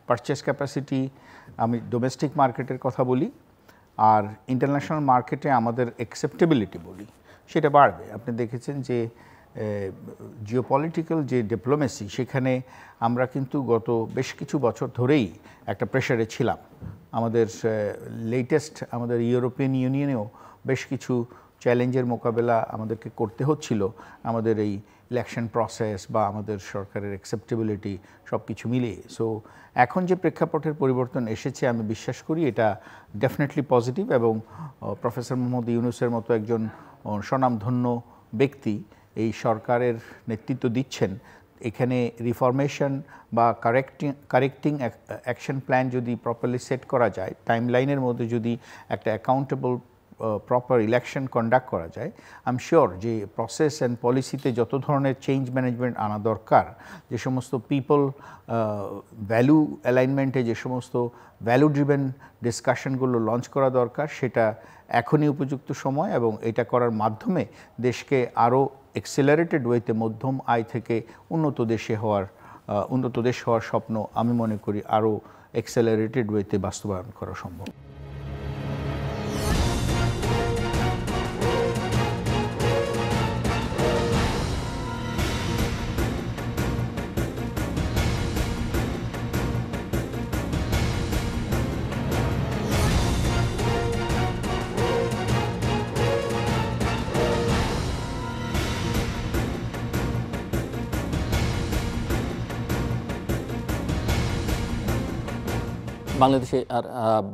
Purchase capacity, আমি domestic মার্কেটের কথা বলি, আর ইন্টারন্যাশনাল মার্কেটে আমাদের অ্যাকসেপ্টেবিলিটি বলি, সেটা বাড়বে। আপনি দেখেছেন যে জিওপলিটিক্যাল যে ডিপ্লোমেসি, সেখানে আমরা কিন্তু গত বেশ কিছু বছর ধরেই একটা প্রেশারে ছিলাম। আমাদের লেটেস্ট আমাদের ইউরোপিয়ান ইউনিয়নেও বেশ কিছু চ্যালেঞ্জের মোকাবেলা আমাদেরকে করতে হচ্ছিল, আমাদের এই ইলেকশন প্রসেস বা আমাদের সরকারের অ্যাকসেপ্টেবিলিটি সব কিছু মিলিয়ে। সো এখন যে প্রেক্ষাপটের পরিবর্তন এসেছে, আমি বিশ্বাস করি এটা ডেফিনেটলি পজিটিভ, এবং প্রফেসর মোহাম্মদ ইউনূসের মতো একজন স্বনামধন্য ব্যক্তি এই সরকারের নেতৃত্ব দিচ্ছেন। এখানে রিফরমেশন বা কারেক্টিং অ্যাকশন প্ল্যান যদি প্রপারলি সেট করা যায়, টাইমলাইনের মধ্যে যদি একটা অ্যাকাউন্টেবল প্রপার ইলেকশন কন্ডাক্ট করা যায়, আই এম শিওর যে প্রসেস অ্যান্ড পলিসিতে যত ধরনের চেঞ্জ ম্যানেজমেন্ট আনা দরকার, যে সমস্ত পিপল ভ্যালু অ্যালাইনমেন্টে যে সমস্ত ভ্যালু ড্রিভেন ডিসকাশনগুলো লঞ্চ করা দরকার, সেটা এখনই উপযুক্ত সময়, এবং এটা করার মাধ্যমে দেশকে আরও এক্সেলারেটেড ওয়েতে মধ্যম আয় থেকে উন্নত দেশ হওয়ার স্বপ্ন আমি মনে করি আরও এক্সেলারেটেড ওয়েতে বাস্তবায়ন করা সম্ভব। বাংলাদেশে আর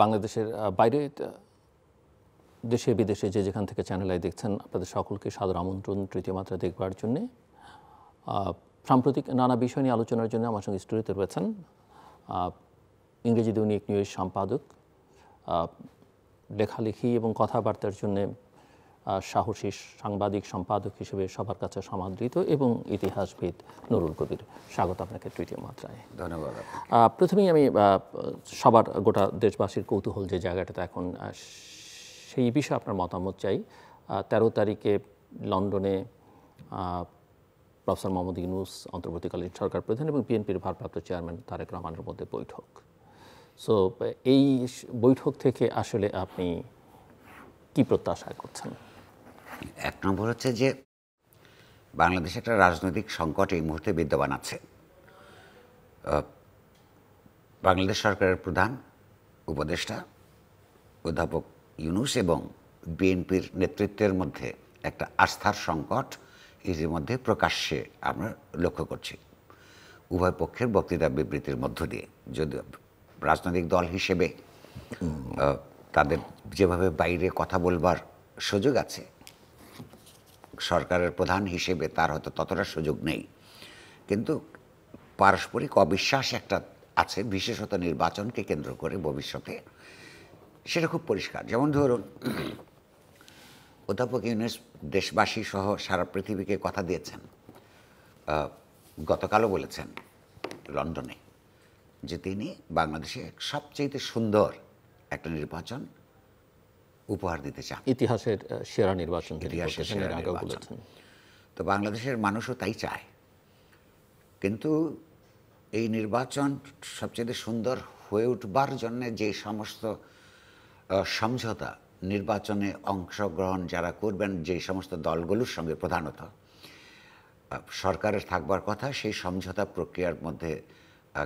বাংলাদেশের বাইরে দেশে বিদেশে যে যেখান থেকে চ্যানেল আই দেখছেন, আপনাদের সকলকে সাদর আমন্ত্রণ তৃতীয় মাত্রা দেখবার জন্যে। সাম্প্রতিক নানা বিষয় নিয়ে আলোচনার জন্য আমার সঙ্গে স্টুডিওতে রয়েছেন ইংরেজি দৈনিক নিউজ সম্পাদক, লেখালেখি এবং কথাবার্তার জন্যে সাহসী সাংবাদিক সম্পাদক হিসেবে সবার কাছে সমাদৃত এবং ইতিহাসবিদ নুরুল কবির। স্বাগত আপনাকে তৃতীয় মাত্রায়। ধন্যবাদ। প্রথমেই আমি সবার গোটা দেশবাসীর কৌতূহল যে জায়গাটাতে এখন, সেই বিষয়ে আপনার মতামত চাই। 13 তারিখে লন্ডনে প্রফেসর মোহাম্মদ ইউনূস অন্তর্বর্তীকালীন সরকার প্রধান এবং বিএনপির ভারপ্রাপ্ত চেয়ারম্যান তারেক রহমানের মধ্যে বৈঠক। সো এই বৈঠক থেকে আসলে আপনি কি প্রত্যাশা করছেন? এক নম্বর হচ্ছে যে বাংলাদেশে একটা রাজনৈতিক সংকট এই মুহূর্তে বিদ্যমান আছে। বাংলাদেশ সরকারের প্রধান উপদেষ্টা অধ্যাপক ইউনূস এবং বিএনপির নেতৃত্বের মধ্যে একটা আস্থার সংকট ইতিমধ্যে প্রকাশ্যে আমরা লক্ষ্য করছি উভয় পক্ষের বক্তৃতা বিবৃতির মধ্য দিয়ে। যদি রাজনৈতিক দল হিসেবে তাদের যেভাবে বাইরে কথা বলবার সুযোগ আছে, সরকারের প্রধান হিসেবে তার হয়তো ততটা সুযোগ নেই, কিন্তু পারস্পরিক অবিশ্বাস একটা আছে, বিশেষত নির্বাচনকে কেন্দ্র করে ভবিষ্যতে, সেটা খুব পরিষ্কার। যেমন ধরুন, অধ্যাপক ইউনূস দেশবাসী সহ সারা পৃথিবীকে কথা দিয়েছেন, গতকালও বলেছেন লন্ডনে, যে তিনি বাংলাদেশে সবচেয়ে সুন্দর একটা নির্বাচন উপহার দিতে চান, ইতিহাসের সেরা নির্বাচন। তো বাংলাদেশের মানুষও তাই চায়, কিন্তু এই নির্বাচন সবচেয়ে সুন্দর হয়ে উঠবার জন্য যে সমস্ত সমঝোতা নির্বাচনে অংশগ্রহণ যারা করবেন, যে সমস্ত দলগুলোর সঙ্গে প্রধানত সরকারের থাকবার কথা, সেই সমঝোতা প্রক্রিয়ার মধ্যে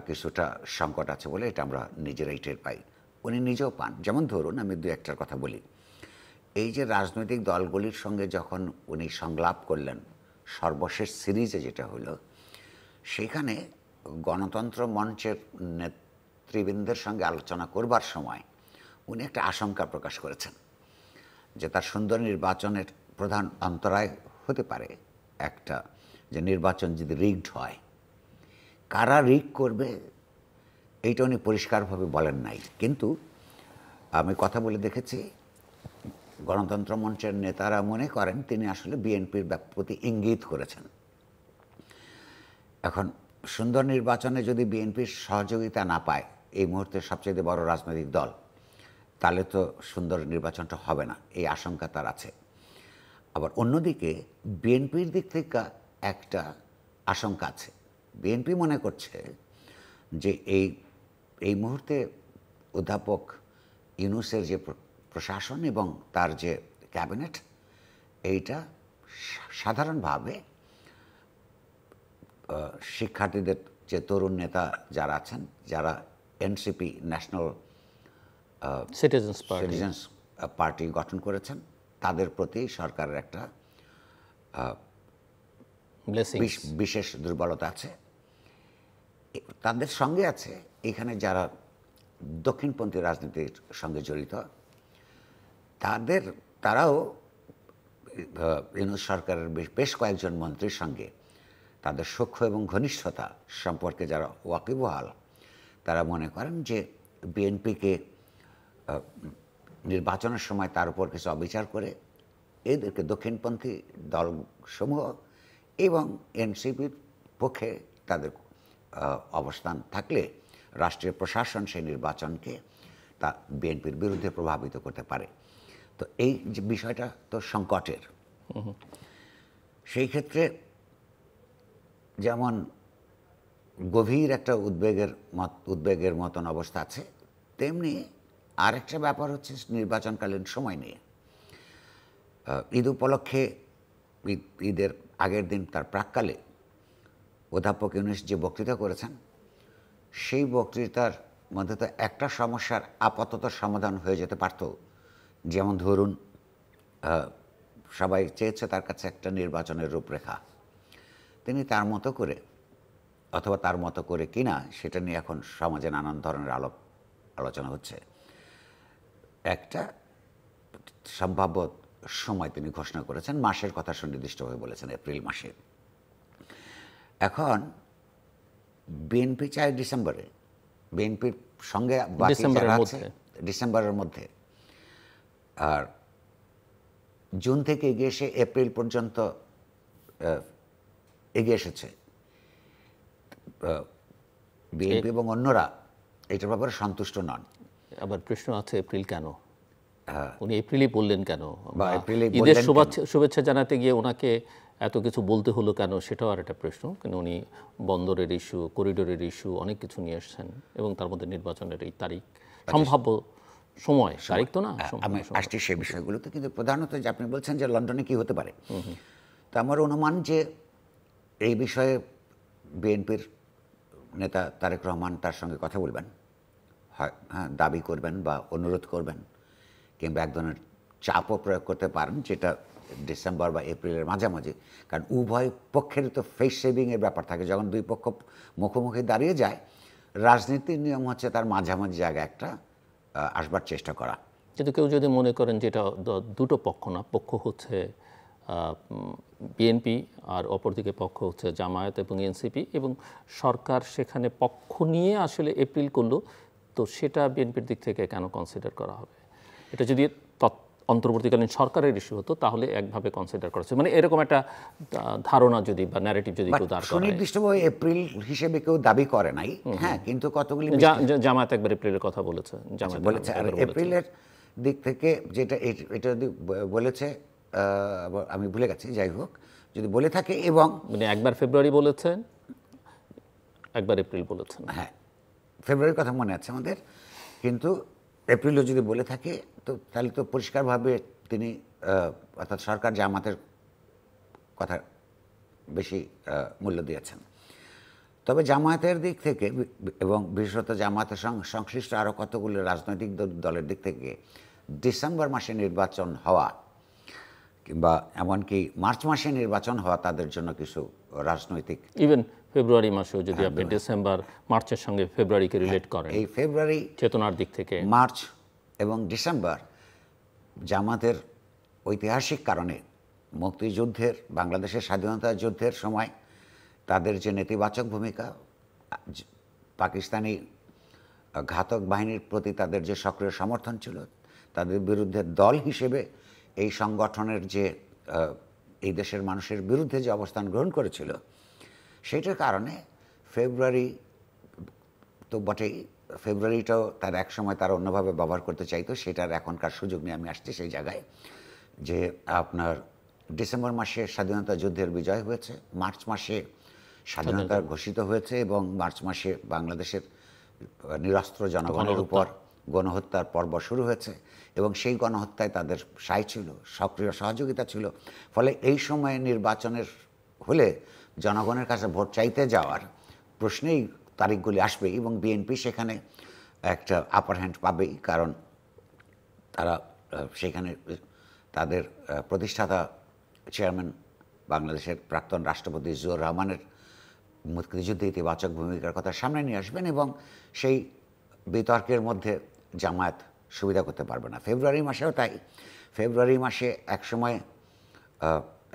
কিছুটা সংকট আছে বলে এটা আমরা নিজেরাই টের পাই, উনি নিজেও পান। যেমন ধরুন, আমি দু একটার কথা বলি। এই যে রাজনৈতিক দলগুলির সঙ্গে যখন উনি সংলাপ করলেন সর্বশেষ সিরিজে যেটা হলো, সেখানে গণতন্ত্র মঞ্চের নেতৃবৃন্দের সঙ্গে আলোচনা করবার সময় উনি একটা আশঙ্কা প্রকাশ করেছেন যে তার সুন্দর নির্বাচনের প্রধান অন্তরায় হতে পারে একটা, যে নির্বাচন যদি রিগড হয়, কারা রিগ করবে এইটা উনি পরিষ্কারভাবে বলেন নাই, কিন্তু আমি কথা বলে দেখেছি গণতন্ত্র মঞ্চের নেতারা মনে করেন তিনি আসলে বিএনপির প্রতি ইঙ্গিত করেছেন। এখন সুন্দর নির্বাচনে যদি বিএনপির সহযোগিতা না পায় এই মুহূর্তে সবচেয়ে বড় রাজনৈতিক দল, তাহলে তো সুন্দর নির্বাচনটা হবে না, এই আশঙ্কা তার আছে। আবার অন্যদিকে বিএনপির দিক থেকে একটা আশঙ্কা আছে। বিএনপি মনে করছে যে এই মুহূর্তে অধ্যাপক ইউনূসের যে প্রশাসন এবং তার যে ক্যাবিনেট, এইটা সাধারণভাবে শিক্ষার্থীদের যে তরুণ নেতা যারা আছেন, যারা এনসিপি ন্যাশনাল সিটিজেন্স পার্টি গঠন করেছেন, তাদের প্রতি সরকারের একটা বিশেষ দুর্বলতা আছে। তাদের সঙ্গে আছে এখানে যারা দক্ষিণপন্থী রাজনীতির সঙ্গে জড়িত, তারাও ইউনূস সরকারের বেশ কয়েকজন মন্ত্রীর সঙ্গে তাদের সখ্য এবং ঘনিষ্ঠতা সম্পর্কে যারা ওয়াকিবহাল, তারা মনে করেন যে বিএনপিকে নির্বাচনের সময় তার উপর কিছু অবিচার করে এদেরকে দক্ষিণপন্থী দলসমূহ এবং এনসিপির পক্ষে তাদের অবস্থান থাকলে রাষ্ট্রীয় প্রশাসন সেই নির্বাচনকে তা বিএনপির বিরুদ্ধে প্রভাবিত করতে পারে। তো এই যে বিষয়টা তো সংকটের, সেই ক্ষেত্রে যেমন গভীর একটা উদ্বেগের মতন অবস্থা আছে, তেমনি আরেকটা ব্যাপার হচ্ছে নির্বাচনকালীন সময় নিয়ে। ঈদ উপলক্ষে, ঈদের আগের দিন তার প্রাক্কালে অধ্যাপক ইউনূস যে বক্তৃতা করেছেন, সেই বক্তৃতার মধ্যে তো একটা সমস্যার আপাতত সমাধান হয়ে যেতে পারত। যেমন ধরুন, সবাই চেয়েছে তার কাছে একটা নির্বাচনের রূপরেখা, তিনি তার মতো করে অথবা তার মতো করে কিনা সেটা নিয়ে এখন সমাজে নানান ধরনের আলোচনা হচ্ছে, একটা সম্ভাব্য সময় তিনি ঘোষণা করেছেন, মাসের কথা সুনির্দিষ্টভাবে বলেছেন, এপ্রিল মাসে। এখন বিএনপি চায় ডিসেম্বরে, বিএনপির সঙ্গে বাকি যারা আছে ডিসেম্বরের মধ্যে, আর জুন থেকে এগিয়ে এসে এপ্রিল পর্যন্ত এগিয়ে এসেছে। বিএনপি এবং অন্যরা এটার ব্যাপারে সন্তুষ্ট নন। আবার প্রশ্ন আছে, এপ্রিল কেন? উনি এপ্রিলই বললেন কেন? ঈদের শুভেচ্ছা জানাতে গিয়ে ওনাকে এত কিছু বলতে হলো কেন, সেটাও আর একটা প্রশ্ন। কিন্তু উনি বন্দরের ইস্যু, করিডোরের ইস্যু, অনেক কিছু নিয়ে এসছেন, এবং তার মধ্যে নির্বাচনের এই তারিখ, সম্ভাব্য সময়, তারিখ তো না, আমি আসছি সেই বিষয়গুলোতে। কিন্তু প্রধানত যে আপনি বলছেন যে লন্ডনে কি হতে পারে, তো আমার অনুমান যে এই বিষয়ে বিএনপির নেতা তারেক রহমান তার সঙ্গে কথা বলবেন, হয় দাবি করবেন বা অনুরোধ করবেন, কিংবা এক ধরনের চাপও প্রয়োগ করতে পারেন, যেটা ডিসেম্বর বা এপ্রিলের মাঝামাঝি। কারণ উভয় পক্ষেরই তো ফেস সেভিংয়ের ব্যাপার থাকে। যখন দুই পক্ষ মুখোমুখি দাঁড়িয়ে যায়, রাজনীতির নিয়ম হচ্ছে তার মাঝামাঝি জায়গায় একটা আসবার চেষ্টা করা। কিন্তু কেউ যদি মনে করেন যে এটা দুটো পক্ষ না, পক্ষ হচ্ছে বিএনপি আর অপরদিকে পক্ষ হচ্ছে জামায়াত এবং এনসিপি, এবং সরকার সেখানে পক্ষ নিয়ে আসলে এপ্রিল করলো, তো সেটা বিএনপির দিক থেকে কেন কনসিডার করা হবে? এটা যদি অন্তর্বর্তীকালীন সরকারের ইস্যু হতো তাহলে একভাবে কনসিডার করা হচ্ছে, মানে এরকম একটা ধারণা যদি বা ন্যারেটিভ যদি কেউ দাঁড় করায়। সুনির্দিষ্টভাবে এপ্রিল হিসেবে কেউ দাবি করে নাই, হ্যাঁ, কিন্তু কতগুলি জামায়াত একবার এপ্রিলের কথা বলেছে, জামায়াত বলেছে। আর এপ্রিলের দিক থেকে যেটা এটা যদি বলেছে, আমি ভুলে গেছি, যাই হোক, যদি বলে থাকে, এবং মানে একবার ফেব্রুয়ারি বলেছেন, একবার এপ্রিল বলেছেন, হ্যাঁ, ফেব্রুয়ারির কথা মনে আছে আমাদের, কিন্তু এপ্রিলও যদি বলে থাকে, তো তাহলে তো পরিষ্কারভাবে তিনি, অর্থাৎ সরকার জামাতের কথা বেশি মূল্য দিয়েছেন। তবে জামায়াতের দিক থেকে, এবং বিশেষত জামায়াতের সংশ্লিষ্ট আরও কতগুলো রাজনৈতিক দলের দিক থেকে, ডিসেম্বর মাসে নির্বাচন হওয়া কিংবা এমনকি মার্চ মাসে নির্বাচন হওয়া তাদের জন্য কিছু রাজনৈতিক, ইভেন ফেব্রুয়ারি মাসেও যদি আপনি ডিসেম্বর মার্চের সঙ্গে ফেব্রুয়ারিকে রিলেট করেন, এই ফেব্রুয়ারি চেতনার দিক থেকে মার্চ এবং ডিসেম্বর জামাতের ঐতিহাসিক কারণে মুক্তিযুদ্ধের, বাংলাদেশের স্বাধীনতা যুদ্ধের সময় তাদের যে নেতিবাচক ভূমিকা, পাকিস্তানি ঘাতক বাহিনীর প্রতি তাদের যে সক্রিয় সমর্থন ছিল, তাদের বিরুদ্ধে দল হিসেবে এই সংগঠনের যে এই দেশের মানুষের বিরুদ্ধে যে অবস্থান গ্রহণ করেছিল, সেইটার কারণে ফেব্রুয়ারি তো বটেই, ফেব্রুয়ারিটাও তার এক সময় তারা অন্যভাবে ব্যবহার করতে চাইতো, সেটার এখনকার সুযোগ নিয়ে আমি আসছি সেই জায়গায়, যে আপনার ডিসেম্বর মাসে স্বাধীনতা যুদ্ধের বিজয় হয়েছে, মার্চ মাসে স্বাধীনতা ঘোষিত হয়েছে, এবং মার্চ মাসে বাংলাদেশের নিরস্ত্র জনগণের উপর গণহত্যার পর্ব শুরু হয়েছে এবং সেই গণহত্যায় তাদের সায় ছিল, সক্রিয় সহযোগিতা ছিল। ফলে এই সময়ে নির্বাচনের হলে জনগণের কাছে ভোট চাইতে যাওয়ার প্রশ্নেই তারিখগুলি আসবে এবং বিএনপি সেখানে একটা আপার হ্যান্ড পাবেই, কারণ তারা সেখানে তাদের প্রতিষ্ঠাতা চেয়ারম্যান বাংলাদেশের প্রাক্তন রাষ্ট্রপতি জিয়াউর রহমানের মুক্তিযুদ্ধে ইতিবাচক ভূমিকার কথা সামনে নিয়ে আসবেন এবং সেই বিতর্কের মধ্যে জামায়াত সুবিধা করতে পারবে না। ফেব্রুয়ারি মাসেও তাই। ফেব্রুয়ারি মাসে একসময়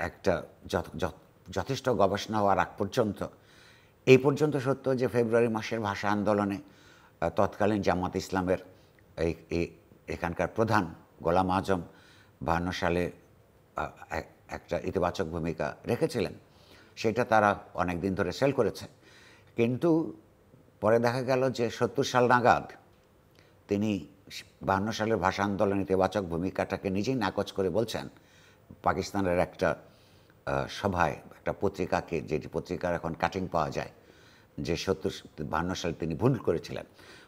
একটা যথেষ্ট গবেষণা হওয়ার আগ পর্যন্ত, এই পর্যন্ত সত্য যে ফেব্রুয়ারি মাসের ভাষা আন্দোলনে তৎকালীন জামাত ইসলামের এখানকার প্রধান গোলাম আজম 52 সালে একটা ইতিবাচক ভূমিকা রেখেছিলেন। সেটা তারা অনেক দিন ধরে সেল করেছে, কিন্তু পরে দেখা গেল যে 70 সাল নাগাদ তিনি 52 সালের ভাষা আন্দোলন ইতিবাচক ভূমিকাটাকে নিজেই নাকচ করে বলছেন পাকিস্তানের একটা সভায়, একটা পত্রিকাকে, যেটি পত্রিকার এখন কাটিং পাওয়া যায়, যে 52 সালে তিনি ভুল করেছিলেন।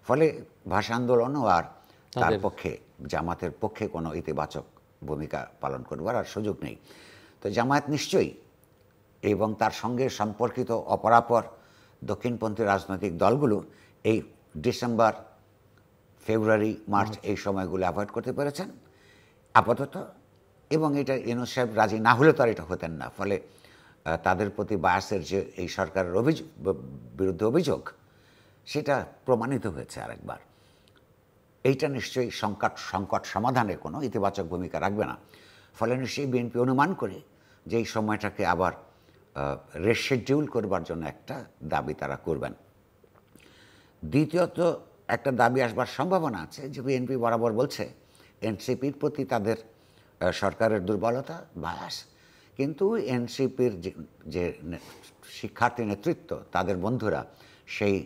ফলে ভাষা আন্দোলনও আর তার পক্ষে, জামাতের পক্ষে কোনো ইতিবাচক ভূমিকা পালন করবার আর সুযোগ নেই। তো জামায়াত নিশ্চয়ই এবং তার সঙ্গে সম্পর্কিত অপরাপর দক্ষিণপন্থী রাজনৈতিক দলগুলো এই ডিসেম্বর, ফেব্রুয়ারি, মার্চ এই সময়গুলো অ্যাভয়েড করতে পেরেছেন আপাতত, এবং এটা ইউনূস সাহেব রাজি না হলে তো আর এটা হতেন না। ফলে তাদের প্রতি বায়াসের যে এই সরকারের বিরুদ্ধে অভিযোগ, সেটা প্রমাণিত হয়েছে আরেকবার। এইটা নিশ্চয়ই সংকট সমাধানে কোনো ইতিবাচক ভূমিকা রাখবে না। ফলে নিশ্চয়ই বিএনপি অনুমান করে যে এই সময়টাকে আবার রেশিডিউল করবার জন্য একটা দাবি তারা করবেন। দ্বিতীয়ত একটা দাবি আসবার সম্ভাবনা আছে যে বিএনপি বরাবর বলছে এনসিপির প্রতি তাদের সরকারের দুর্বলতা, বায়াস, কিন্তু এনসিপির যে শিক্ষার্থী নেতৃত্ব, তাদের বন্ধুরা, সেই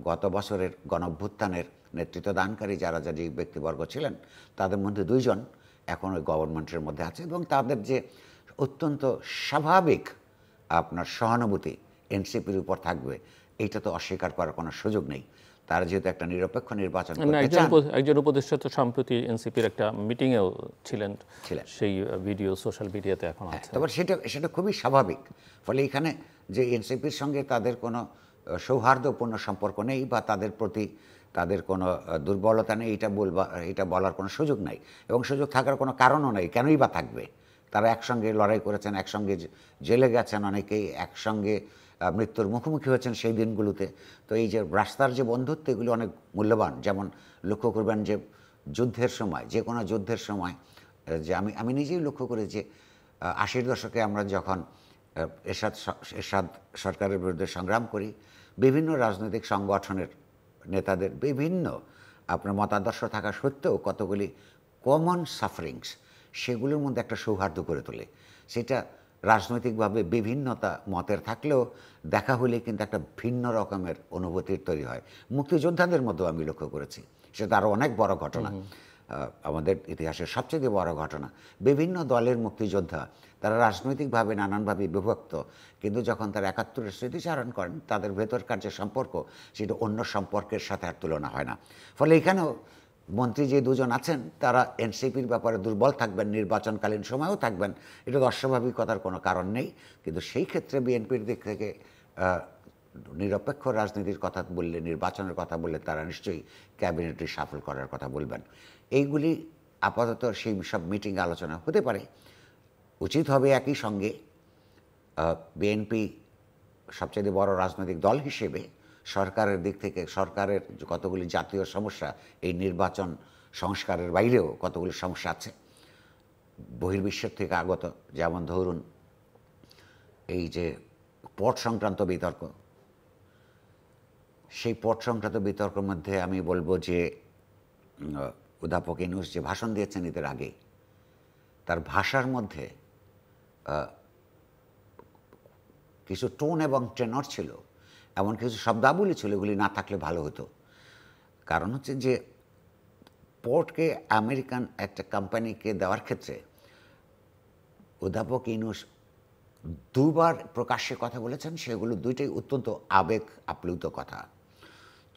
গত বছরের গণঅভ্যুত্থানের নেতৃত্ব দানকারী যারা যে ব্যক্তিবর্গ ছিলেন, তাদের মধ্যে 2 জন এখন ওই গভর্নমেন্টের মধ্যে আছে এবং তাদের যে অত্যন্ত স্বাভাবিক আপনার সহানুভূতি এনসিপির উপর থাকবে, এইটা তো অস্বীকার করার কোনো সুযোগ নেই। তারা যেহেতু একটা নিরপেক্ষ নির্বাচন করতে চান। একজন উপদেষ্টা তো সম্প্রতি এনসিপির একটা মিটিংয়েও ছিলেন, সেই ভিডিও সোশ্যাল মিডিয়াতে এখন আছে। তবে সেটা খুবই স্বাভাবিক। ফলে এখানে যে এনসিপির সঙ্গে তাদের কোনো সৌহার্দ্যপূর্ণ সম্পর্ক নেই বা তাদের প্রতি তাদের কোনো দুর্বলতা নেই, এটা বলার কোনো সুযোগ নাই এবং সুযোগ থাকার কোনো কারণও নেই। কেনই বা থাকবে? তারা একসঙ্গে লড়াই করেছেন, একসঙ্গে জেলে গেছেন, অনেকেই একসঙ্গে মৃত্যুর মুখোমুখি হয়েছেন সেই দিনগুলোতে। তো এই যে রাস্তার যে বন্ধুত্ব, এগুলো অনেক মূল্যবান। যেমন লক্ষ্য করবেন যে যুদ্ধের সময়, যে কোনো যুদ্ধের সময়, যে আমি নিজেই লক্ষ্য করি যে 80-র দশকে আমরা যখন এরশাদ সরকারের বিরুদ্ধে সংগ্রাম করি, বিভিন্ন রাজনৈতিক সংগঠনের নেতাদের বিভিন্ন আপনার মতাদর্শ থাকা সত্ত্বেও কতগুলি কমন সাফারিংস, সেগুলোর মধ্যে একটা সৌহার্দ্য করে তোলে। সেটা রাজনৈতিকভাবে বিভিন্নতা মতের থাকলেও দেখা হলে কিন্তু একটা ভিন্ন রকমের অনুভূতির তৈরি হয়। মুক্তিযোদ্ধাদের মধ্যেও আমি লক্ষ্য করেছি, সেটা আরও অনেক বড় ঘটনা, আমাদের ইতিহাসের সবচেয়ে বড় ঘটনা। বিভিন্ন দলের মুক্তিযোদ্ধা, তারা রাজনৈতিকভাবে নানানভাবে বিভক্ত, কিন্তু যখন তারা ৭১-এর স্মৃতিচারণ করেন, তাদের ভেতরকার যে সম্পর্ক, সেটা অন্য সম্পর্কের সাথে আর তুলনা হয় না। ফলে এখানেও মন্ত্রী যে 2 জন আছেন, তারা এনসিপির ব্যাপারে দুর্বল থাকবেন, নির্বাচনকালীন সময়েও থাকবেন, এটা অস্বাভাবিকতার কোনো কারণ নেই। কিন্তু সেই ক্ষেত্রে বিএনপির দিক থেকে নিরপেক্ষ রাজনীতির কথা বললে, নির্বাচনের কথা বললে, তারা নিশ্চয়ই ক্যাবিনেট রিশাফল করার কথা বলবেন। এইগুলি আপাতত সেই সব মিটিং আলোচনা হতে পারে। উচিত হবে একই সঙ্গে বিএনপি সবচেয়ে বড় রাজনৈতিক দল হিসেবে সরকারের দিক থেকে, সরকারের কতগুলি জাতীয় সমস্যা, এই নির্বাচন সংস্কারের বাইরেও কতগুলি সমস্যা আছে বহির্বিশ্বের থেকে আগত, যেমন ধরুন এই যে পট সংক্রান্ত বিতর্ক। সেই পট সংক্রান্ত বিতর্কের মধ্যে আমি বলবো যে অধ্যাপক ইউনূস যে ভাষণ দিয়েছেন ঈদের আগে, তার ভাষার মধ্যে কিছু টোন এবং টেনর ছিল, এমন কিছু শব্দাবলী ছিল, এগুলি না থাকলে ভালো হতো। কারণ হচ্ছে যে পোর্টকে আমেরিকান একটা কোম্পানিকে দেওয়ার ক্ষেত্রে অধ্যাপক ইউনূস 2বার প্রকাশ্যে কথা বলেছেন, সেগুলো 2টাই অত্যন্ত আবেগ আপ্লুত কথা।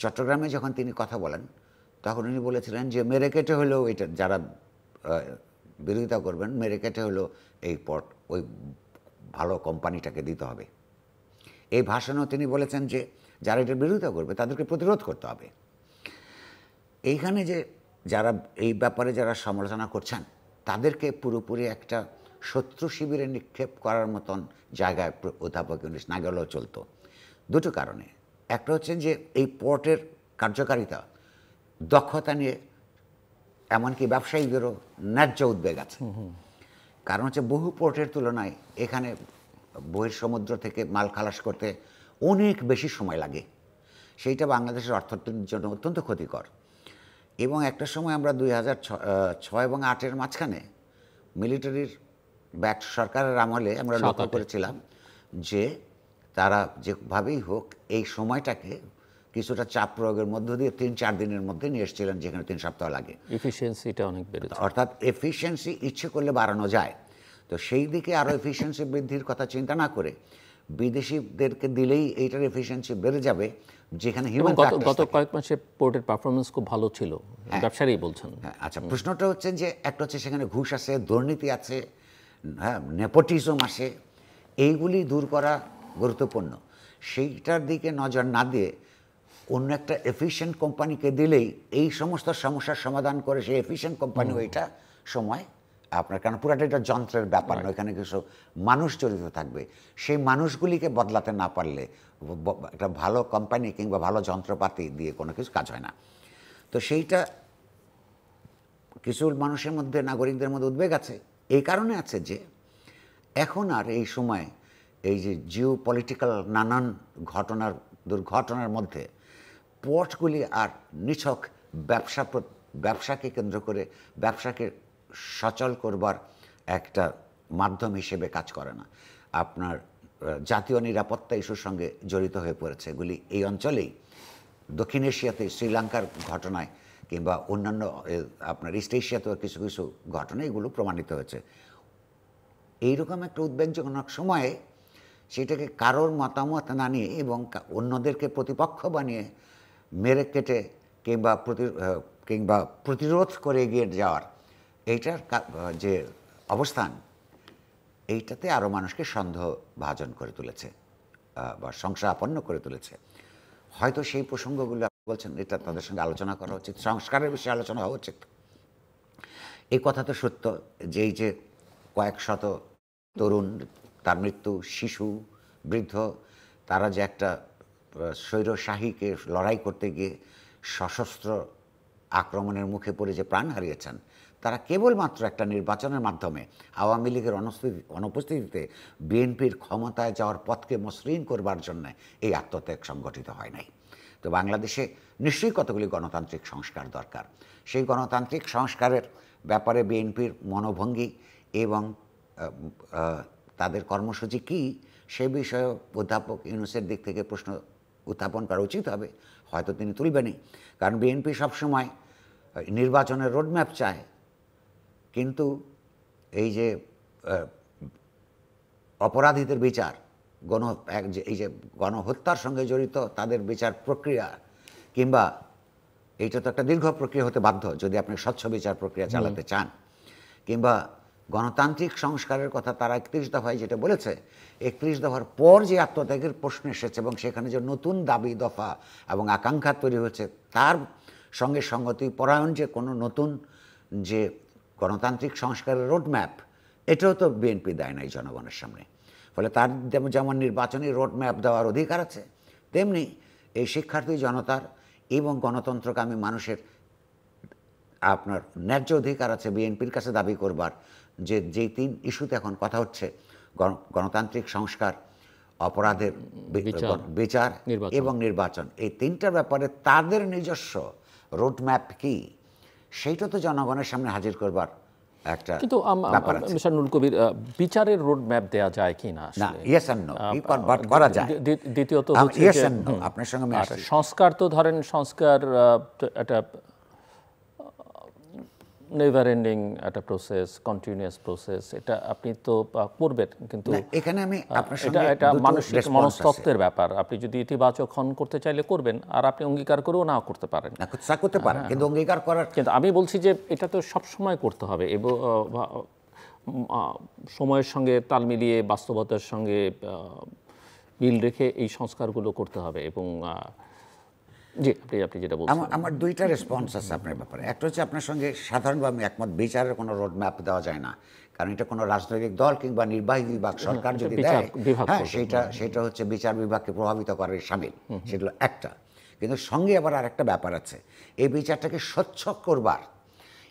চট্টগ্রামে যখন তিনি কথা বলেন তখন উনি বলেছিলেন যে মেরে কেটে হলেও এটা যারা বিরোধিতা করবেন মেরে কেটে হলেও এই পট ওই ভালো কোম্পানিটাকে দিতে হবে। এই ভাষণেও তিনি বলেছেন যে যারা এটার বিরোধিতা করবে তাদেরকে প্রতিরোধ করতে হবে। এইখানে যে যারা এই ব্যাপারে যারা সমালোচনা করছেন তাদেরকে পুরোপুরি একটা শত্রু শিবিরে নিক্ষেপ করার মতন জায়গায় অধ্যাপক ইউনূস না গেলেও চলতো, দুটো কারণে। একটা হচ্ছে যে এই পোর্টের কার্যকারিতা দক্ষতা নিয়ে এমনকি ব্যবসায়ীদেরও ন্যায্য উদ্বেগ আছে। কারণ হচ্ছে বহু পোর্টের তুলনায় এখানে বহির্সমুদ্র থেকে মাল খালাস করতে অনেক বেশি সময় লাগে, সেইটা বাংলাদেশের অর্থনীতির জন্য অত্যন্ত ক্ষতিকর। এবং একটা সময় আমরা 2006 এবং 2008-এর মাঝখানে মিলিটারির সরকারের আমলে আমরা লক্ষ্য করেছিলাম যে তারা যেভাবেই হোক এই সময়টাকে কিছুটা চাপ প্রয়োগের মধ্য দিয়ে 3-4 দিনের মধ্যে নিয়ে এসেছিলেন, যেখানে 3 সপ্তাহ লাগে। এফিসিয়েন্সিটা অনেক বেড়েছে, অর্থাৎ এফিসিয়েন্সি ইচ্ছে করলে বাড়ানো যায়। তো সেই দিকে আরও এফিসিয়েন্সি বৃদ্ধির কথা চিন্তা না করে বিদেশিদেরকে দিলেই এইটার এফিসিয়েন্সি বেড়ে যাবে, যেখানে হিউম্যান গত কয়েক মাসে পোর্টের পারফরমেন্স খুব ভালো ছিল, ব্যবসায়ী বলছেন। আচ্ছা, প্রশ্নটা হচ্ছে যে একটা হচ্ছে সেখানে ঘুষ আছে, দুর্নীতি আছে, হ্যাঁ, নেপোটিজম আছে, এইগুলি দূর করা গুরুত্বপূর্ণ। সেইটার দিকে নজর না দিয়ে অন্য একটা এফিশিয়েন্ট কোম্পানিকে দিলেই এই সমস্ত সমস্যার সমাধান করে সেই এফিশিয়েন্ট কোম্পানি ওইটা সময় আপনার, কারণ পুরাটা এটা যন্ত্রের ব্যাপার নয়, এখানে কিছু মানুষ জড়িত থাকবে। সেই মানুষগুলিকে বদলাতে না পারলে একটা ভালো কোম্পানি কিংবা ভালো যন্ত্রপাতি দিয়ে কোনো কিছু কাজ হয় না। তো সেইটা কিছু মানুষের মধ্যে, নাগরিকদের মধ্যে উদ্বেগ আছে। এই কারণে আছে যে এখন আর এই সময় এই যে জিও পলিটিক্যাল নানান দুর্ঘটনার মধ্যে পোর্টগুলি আর নিছক ব্যবসাকে কেন্দ্র করে ব্যবসাকে সচল করবার একটা মাধ্যম হিসেবে কাজ করে না। আপনার জাতীয় নিরাপত্তা ইস্যুর সঙ্গে জড়িত হয়ে পড়েছে। এগুলি এই অঞ্চলেই, দক্ষিণ এশিয়াতে শ্রীলঙ্কার ঘটনায় কিংবা অন্যান্য আপনার ইস্ট এশিয়াতেও কিছু কিছু ঘটনা এগুলো প্রমাণিত হয়েছে। এইরকম একটা উদ্বেগজনক সময়ে সেটাকে কারোর মতামত না নিয়ে এবং অন্যদেরকে প্রতিপক্ষ বানিয়ে মেরে কেটে কিংবা প্রতিরোধ করে এগিয়ে যাওয়ার এইটার যে অবস্থান, এইটাতে আরও মানুষকে সন্দেহভাজন করে তুলেছে বা সংশয়াপন্ন করে তুলেছে। হয়তো সেই প্রসঙ্গগুলো বলছেন এটা তাদের সঙ্গে আলোচনা করা উচিত, সংস্কারের বিষয়ে আলোচনা হওয়া উচিত। এই কথা তো সত্য যে এই যে কয়েক শত তরুণ, তার মৃত্যু, শিশু, বৃদ্ধ, তারা যে একটা স্বৈরশাহীকে লড়াই করতে গিয়ে সশস্ত্র আক্রমণের মুখে পড়ে যে প্রাণ হারিয়েছেন, তারা কেবলমাত্র একটা নির্বাচনের মাধ্যমে আওয়ামী লীগের অনুপস্থিতিতে বিএনপির ক্ষমতায় যাওয়ার পথকে মসৃণ করবার জন্য এই আত্মত্যাগ সংগঠিত হয় নাই। তো বাংলাদেশে নিশ্চয়ই কতগুলি গণতান্ত্রিক সংস্কার দরকার। সেই গণতান্ত্রিক সংস্কারের ব্যাপারে বিএনপির মনোভঙ্গি এবং তাদের কর্মসূচি কী, সে বিষয়ে অধ্যাপক ইউনূসের দিক থেকে প্রশ্ন উত্থাপন করা উচিত হবে। হয়তো তিনি তুলবেনই, কারণ বিএনপি সবসময় নির্বাচনের রোডম্যাপ চায়, কিন্তু এই যে অপরাধীদের বিচার, এই যে গণহত্যার সঙ্গে জড়িত তাদের বিচার প্রক্রিয়া, কিংবা এইটা তো একটা দীর্ঘ প্রক্রিয়া হতে বাধ্য যদি আপনি স্বচ্ছ বিচার প্রক্রিয়া চালাতে চান, কিংবা গণতান্ত্রিক সংস্কারের কথা তারা 31 দফায় যেটা বলেছে, 31 দফার পর যে আত্মত্যাগের প্রশ্ন এসেছে এবং সেখানে যে নতুন দাবি দফা এবং আকাঙ্ক্ষা তৈরি হয়েছে, তার সঙ্গে সঙ্গতি পরায়ণ যে কোনো নতুন যে গণতান্ত্রিক সংস্কারের রোডম্যাপ, এটাও তো বিএনপি দেয় নাই জনগণের সামনে। ফলে তার যেমন নির্বাচনী রোডম্যাপ দেওয়ার অধিকার আছে, তেমনি এই শিক্ষার্থী জনতার এবং গণতন্ত্রকামী মানুষের আপনার ন্যায্য অধিকার আছে বিএনপির কাছে দাবি করবার যে যেই 3 ইস্যুতে এখন কথা হচ্ছে, গণতান্ত্রিক সংস্কার, অপরাধের বিচার এবং নির্বাচন, এই 3টার ব্যাপারে তাদের নিজস্ব রোডম্যাপ কি, সেইটা তো জনগণের সামনে হাজির করবার একটা ব্যাপার আছে। মিস্টার নুরুল কবির, বিচারের রোডম্যাপ দেওয়া যায় কি না? ইয়েস এন্ড নো করা যায়। দ্বিতীয়ত ইয়েস এন্ড নো, আপনার সঙ্গে আমি আসছি। সংস্কার তো ধরেন সংস্কার একটা নেভার এন্ডিং একটা প্রসেস, কন্টিনিউয়াস প্রসেস, এটা আপনি তো করবেন, কিন্তু এখানে আমি আপনার এটা সঙ্গে এটা দুটো মানসিক response আছে। মনস্তত্ত্বের ব্যাপার। আপনি যদি ইতিবাচক হন করতে চাইলে করবেন, আর আপনি অঙ্গীকার করেও না করতে পারেন। না, তা করতে পারেন, কিন্তু অঙ্গীকার করার কিন্তু আমি বলছি যে এটা তো সব সময় করতে হবে এবং সময়ের সঙ্গে তাল মিলিয়ে বাস্তবতার সঙ্গে মিল রেখে এই সংস্কারগুলো করতে হবে। এবং জি, আপনি যেটা বলছেন, আমার দুইটা রেসপন্স আছে আপনার ব্যাপারে। একটা হচ্ছে আপনার সঙ্গে সাধারণভাবে আমি একমত, বিচারের কোনো রোড ম্যাপ দেওয়া যায় না, কারণ এটা কোনো রাজনৈতিক দল কিংবা নির্বাহী বিভাগ সরকার যদি দেয়, হ্যাঁ, সেটা হচ্ছে বিচার বিভাগকে প্রভাবিত করার সামিল, সেগুলো একটা। কিন্তু সঙ্গে আবার আর একটা ব্যাপার আছে, এই বিচারটাকে স্বচ্ছ করবার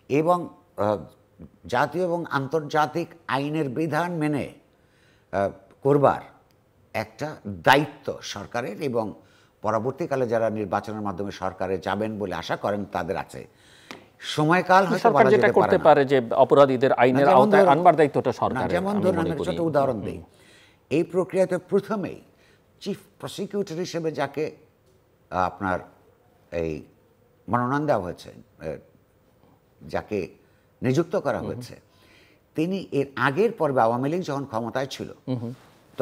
এবং জাতীয় এবং আন্তর্জাতিক আইনের বিধান মেনে করবার একটা দায়িত্ব সরকারের, এবং পরবর্তীকালে যারা নির্বাচনের মাধ্যমে সরকারে যাবেন বলে আশা করেন তাদের আছে। সময়কাল হয়তো সরকার বলা যেটা যেতে করতে পারে পারে যে অপরাধীদের আইনের আওতায় আনবার দায়িত্বটা সরকারের। যেমন ধরুন, আমি ছোট উদাহরণ দিই, এই প্রক্রিয়াতে প্রথমেই চিফ প্রসিকিউটর হিসেবে যাকে আপনার এই মনোনয়ন দেওয়া হয়েছে, যাকে নিযুক্ত করা হয়েছে, তিনি এর আগের পর্বে আওয়ামী লীগ যখন ক্ষমতায় ছিল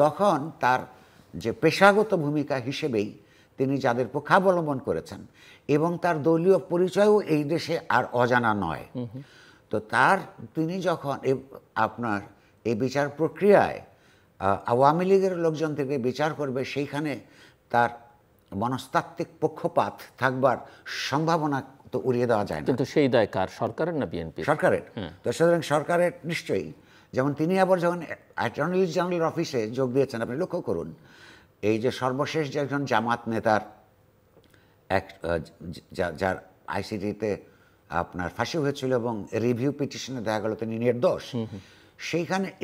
তখন তার যে পেশাগত ভূমিকা হিসেবেই তিনি যাদের পক্ষাবলম্বন করেছেন, এবং তার দলীয় পরিচয়ও এই দেশে আর অজানা নয়। তো তিনি যখন আপনার এই বিচার প্রক্রিয়ায় আওয়ামী লীগের লোকজন থেকে বিচার করবে, সেইখানে তার মনস্তাত্ত্বিক পক্ষপাত থাকবার সম্ভাবনা তো উড়িয়ে দেওয়া যায় না। কিন্তু সেই দায় কার, সরকারের না বিএনপি? সরকারের। তো সুতরাং সরকারের নিশ্চয়ই, যেমন তিনি আবার যখন অ্যাটর্নি জেনারেল অফিসে যোগ দিয়েছেন, আপনি লক্ষ্য করুন, এই যে সর্বশেষ যে একজন জামাত নেতার যার আইসিটিতে আপনার ফাঁসি হয়েছিল এবং রিভিউ পিটিশনে দেখা গেল তিনি নির্দোষ,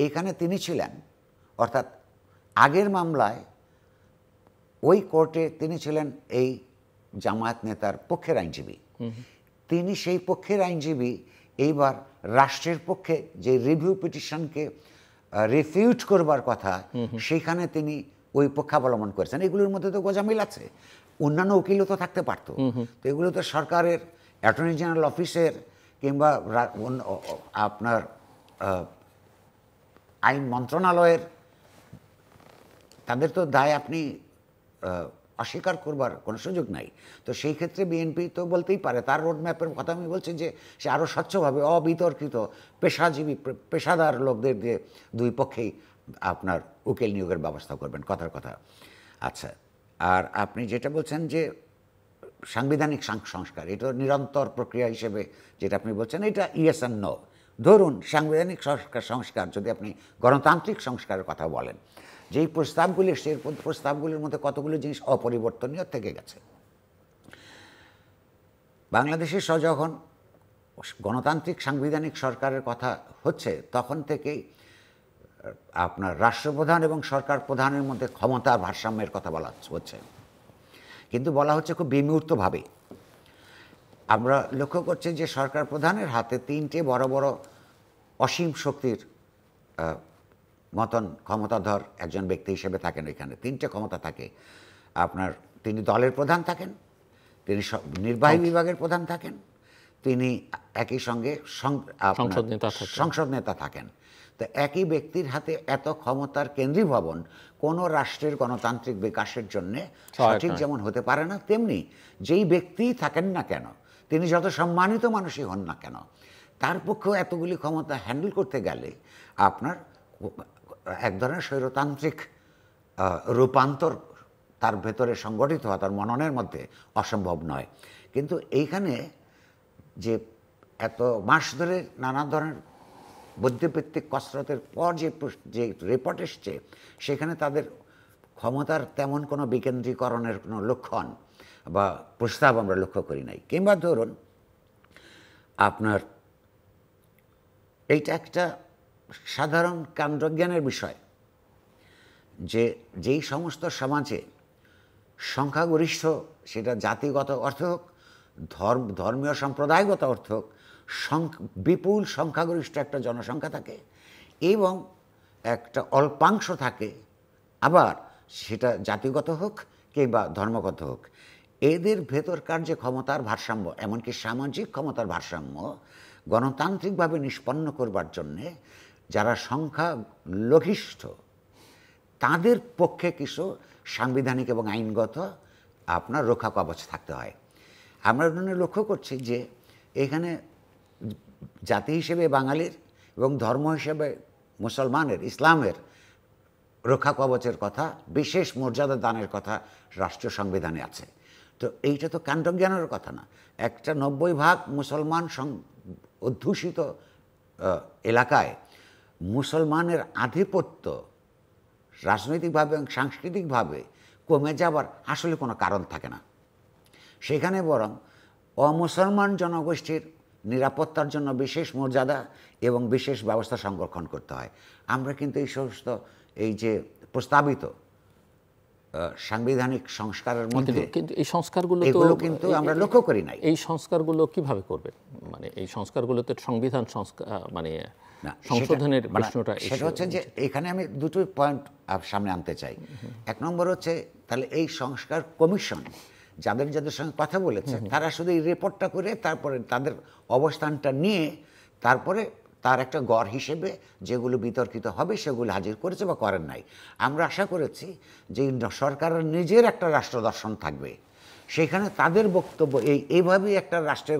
এইখানে তিনি ছিলেন, অর্থাৎ আগের মামলায় ওই কোর্টে তিনি ছিলেন এই জামায়াত নেতার পক্ষের আইনজীবী। তিনি সেই পক্ষের আইনজীবী এইবার রাষ্ট্রের পক্ষে যে রিভিউ পিটিশনকে রিফিউট করবার কথা, সেইখানে তিনি ওই পক্ষাবলম্বন করেছেন। এগুলোর মধ্যে তো গোজামিল আছে, অন্যান্য উকিলও তো থাকতে পারতো। তো এগুলো তো সরকারের অ্যাটর্নি জেনারেল অফিসের কিংবা আপনার আইন মন্ত্রণালয়ের, তাদের তো দায় আপনি অস্বীকার করবার কোনো সুযোগ নাই। তো সেই ক্ষেত্রে বিএনপি তো বলতেই পারে, তার রোডম্যাপের কথা আমি বলছি, যে সে আরও স্বচ্ছভাবে অবিতর্কিত পেশাজীবী পেশাদার লোকদের দিয়ে দুই পক্ষেই আপনার উকিল নিয়োগের ব্যবস্থা করবেন, কথার কথা। আচ্ছা, আর আপনি যেটা বলছেন যে সাংবিধানিক সংস্কার, এটা নিরন্তর প্রক্রিয়া হিসেবে যেটা আপনি বলছেন, এটা ইয়েস অ্যান্ড নো। ধরুন সাংবিধানিক সংস্কার যদি আপনি গণতান্ত্রিক সংস্কারের কথা বলেন, যেই প্রস্তাবগুলি, সেই প্রস্তাবগুলির মধ্যে কতগুলো জিনিস অপরিবর্তনীয় থেকে গেছে। বাংলাদেশের যখন গণতান্ত্রিক সাংবিধানিক সরকারের কথা হচ্ছে, তখন থেকেই আপনার রাষ্ট্রপ্রধান এবং সরকার প্রধানের মধ্যে ক্ষমতার ভারসাম্যের কথা বলা হচ্ছে, কিন্তু বলা হচ্ছে খুব বিমূর্তভাবে। আমরা লক্ষ্য করছি যে সরকার প্রধানের হাতে তিনটে বড় বড় অসীম শক্তির মতন ক্ষমতাধর একজন ব্যক্তি হিসেবে থাকেন। এখানে তিনটে ক্ষমতা থাকে আপনার, তিনি দলের প্রধান থাকেন, তিনি নির্বাহী বিভাগের প্রধান থাকেন, তিনি একই সঙ্গে সংসদ নেতা থাকেন। তো একই ব্যক্তির হাতে এত ক্ষমতার কেন্দ্রীভবন কোনো রাষ্ট্রের গণতান্ত্রিক বিকাশের জন্যে সঠিক যেমন হতে পারে না, তেমনি যেই ব্যক্তিই থাকেন না কেন, তিনি যত সম্মানিত মানুষই হন না কেন, তার পক্ষেও এতগুলি ক্ষমতা হ্যান্ডেল করতে গেলে আপনার এক ধরনের স্বৈরতান্ত্রিক রূপান্তর তার ভেতরে সংগঠিত হওয়া, তার মননের মধ্যে অসম্ভব নয়। কিন্তু এইখানে যে এত মাস ধরে নানা ধরনের বুদ্ধিবৃত্তিক কসরতের পর যে রিপোর্ট এসছে, সেখানে তাদের ক্ষমতার তেমন কোনো বিকেন্দ্রীকরণের কোনো লক্ষণ বা প্রস্তাব আমরা লক্ষ্য করি নাই। কিংবা ধরুন আপনার এইটা একটা সাধারণ কাণ্ডজ্ঞানের বিষয় যে যেই সমস্ত সমাজে সংখ্যাগরিষ্ঠ, সেটা জাতিগত অর্থ হোক, ধর্মীয় সম্প্রদায়গত অর্থ হোক, বিপুল সংখ্যাগরিষ্ঠ একটা জনসংখ্যা থাকে এবং একটা অল্পাংশ থাকে, আবার সেটা জাতিগত হোক কিংবা ধর্মগত হোক, এদের ভেতরকার যে ক্ষমতার ভারসাম্য, এমনকি সামাজিক ক্ষমতার ভারসাম্য, গণতান্ত্রিকভাবে নিষ্পন্ন করবার জন্যে যারা সংখ্যা লঘিষ্ঠ তাদের পক্ষে কিছু সাংবিধানিক এবং আইনগত আপনার রক্ষা কবচ থাকতে হয়। আমরা লক্ষ্য করছি যে এখানে জাতি হিসেবে বাঙালির এবং ধর্ম হিসেবে মুসলমানের, ইসলামের রক্ষা কবচের কথা, বিশেষ মর্যাদা দানের কথা রাষ্ট্রীয় সংবিধানে আছে। তো এইটা তো কাণ্ডজ্ঞানের কথা না। একটা 90% মুসলমান অধ্যুষিত এলাকায় মুসলমানের আধিপত্য রাজনৈতিকভাবে এবং সাংস্কৃতিকভাবে কমে যাবার আসলে কোনো কারণ থাকে না। সেখানে বরং অমুসলমান জনগোষ্ঠীর নিরাপত্তার জন্য বিশেষ মর্যাদা এবং বিশেষ ব্যবস্থা সংরক্ষণ করতে হয়। আমরা কিন্তু এই সমস্ত এই যে প্রস্তাবিত সাংবিধানিক সংস্কারের মধ্যে কিন্তু এই সংস্কারগুলো এগুলো কিন্তু আমরা লক্ষ্য করি নাই। এই সংস্কারগুলো কিভাবে করবে? মানে এই সংস্কারগুলোতে সংবিধান সংস্কার মানে সংশোধনের প্রশ্নটা সেটা হচ্ছে যে এখানে আমি দুটো পয়েন্ট সামনে আনতে চাই। এক নম্বর হচ্ছে তাহলে এই সংস্কার কমিশন যাদের যাদের সঙ্গে কথা বলেছে তারা শুধু এই রিপোর্টটা করে তারপরে তাদের অবস্থানটা নিয়ে তারপরে তার একটা গড় হিসেবে যেগুলো বিতর্কিত হবে সেগুলো হাজির করেছে বা করেন নাই। আমরা আশা করেছি যে সরকারের নিজের একটা রাষ্ট্র দর্শন থাকবে, সেখানে তাদের বক্তব্য এইভাবেই একটা রাষ্ট্রের